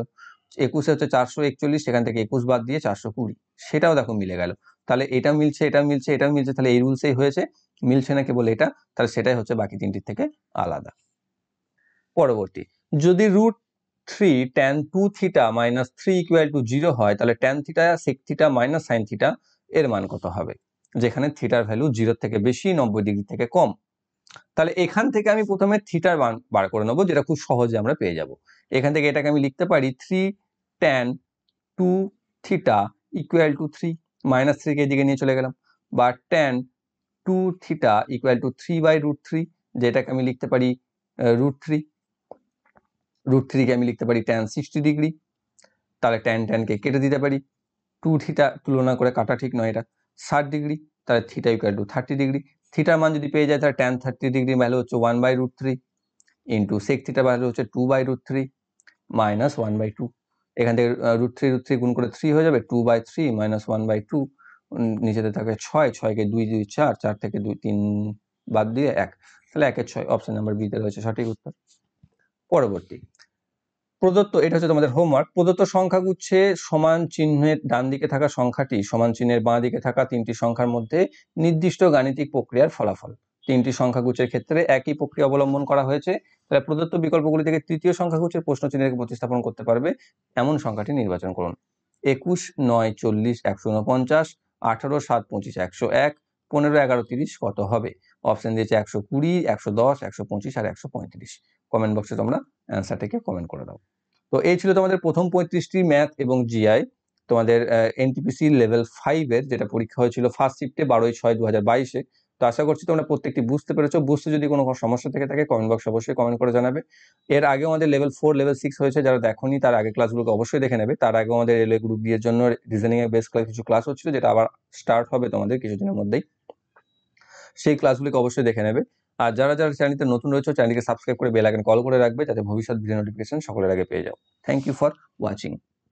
21 হচ্ছে 441, সেখান থেকে 21 বাদ দিয়ে 420, সেটাও দেখো মিলে গেল। তাহলে এটা মিলছে, এটা মিলছে, এটাও মিলছে, তাহলে এই রুলসেই হয়েছে। মিলছে না কেবল এটা, তাহলে সেটাই হচ্ছে বাকি তিনটির থেকে আলাদা। পরবর্তী, যদি √3 tan 2 theta minus 3 equal two 0 হয়, তাহলে tan theta sec theta minus sin theta এর মান কত হবে? যেখানে থিটার ভ্যালু 0 থেকে বেশি, 90 ডিগ্রি থেকে কম। তাহলে এখান থেকে আমি প্রথমে থিটার মান বার করে নেবো, যেটা খুব সহজে আমরা পেয়ে যাব। এখান থেকে এটাকে আমি লিখতে পারি 3 tan 2 theta equal to 3, minus 3 কে এদিকে নিয়ে চলে গেলাম, বা tan 2 থিটা ইকুয়াল টু 3/√3, যেটাকে আমি লিখতে পারি √3। √3 কে আমি লিখতে পারি tan 60 ডিগ্রি, তাহলে tan কে কেটে দিতে পারি। 2 থিটা তুলনা করে কাটা ঠিক নয়, এটা 60 ডিগ্রি, তাহলে থিটা ইকুয়াল টু 30 ডিগ্রি। থিটার মান যদি পেয়ে যায় তাহলে tan 30 ডিগ্রি ভ্যালু হচ্ছে 1/√3 ইন্টু sec থিটার ভ্যালু হচ্ছে 2/√3 মাইনাস 1/2। এখান থেকে √3 গুণ করে 3 হয়ে যাবে, 2/3 মাইনাস 1/2, নিচেতে থাকে 6, 6 কে 2 2 4, 4 থেকে 2 3 বাদ দিয়ে 1, তাহলে 1 6। অপশন নাম্বার বি তে রয়েছে সঠিক উত্তর। পরবর্তী, প্রদত্ত, এটা হচ্ছে তোমাদের হোমওয়ার্ক। প্রদত্ত সংখ্যাগুচ্ছে সমান চিহ্নের ডান দিকে থাকা সংখ্যাটি সমান চিহ্নের বাঁ দিকে থাকা তিনটি সংখ্যার মধ্যে নির্দিষ্ট গাণিতিক প্রক্রিয়ার ফলাফল। তিনটি সংখ্যাগুচ্ছের ক্ষেত্রে একই প্রক্রিয়া অবলম্বন করা হয়েছে। তাহলে প্রদত্ত বিকল্পগুলি থেকে তৃতীয় সংখ্যাগুচ্ছের প্রশ্ন চিহ্নকে প্রতিস্থাপন করতে পারবে এমন সংখ্যাটি নির্বাচন করুন। 21 9 40 149, 18 7 25 101, 15 11 30 কত হবে? অপশন দিয়েছে 120, 110, 125 আর 135। কমেন্ট বক্সে তোমরা অ্যান্সারটিকে কমেন্ট করে দাও। তো এই ছিল তোমাদের প্রথম 35টি ম্যাথ এবং জিআই, তোমাদের এনটিপিসি লেভেল 5 এর, যেটা পরীক্ষা হয়েছিল ফার্স্ট শিফটে 12/6/2022-এ। তো আশা করছি তোমরা প্রত্যেকটি বুঝতে পেরেছো। বুঝতে যদি কোনো সমস্যা থেকে থাকে কমেন্ট বক্সে অবশ্যই কমেন্ট করে জানাবে। এর আগেও আমাদের লেভেল 4 লেভেল 6 হয়েছে, যারা দেখোনি তার আগে ক্লাসগুলোকে অবশ্যই দেখে নেবে। তার আগেও আমাদের রেলওয়ে গ্রুপ ডি এর জন্য রিজনিং এর বেস কিছু ক্লাস হচ্ছিল, যেটা আবার স্টার্ট হবে তোমাদের কিছুদিনের মধ্যেই। সেই ক্লাসগুলিকে অবশ্যই দেখে নেবে। আর যারা যারা চ্যানেলটিতে নতুন রয়েছে চ্যানেলটিকে সাবস্ক্রাইব করে বেল আইকন কল করে রাখবে, যাতে ভবিষ্যৎ ভিডিও নোটিফিকেশন সকলের আগে পেয়ে যাও। Thank you for watching.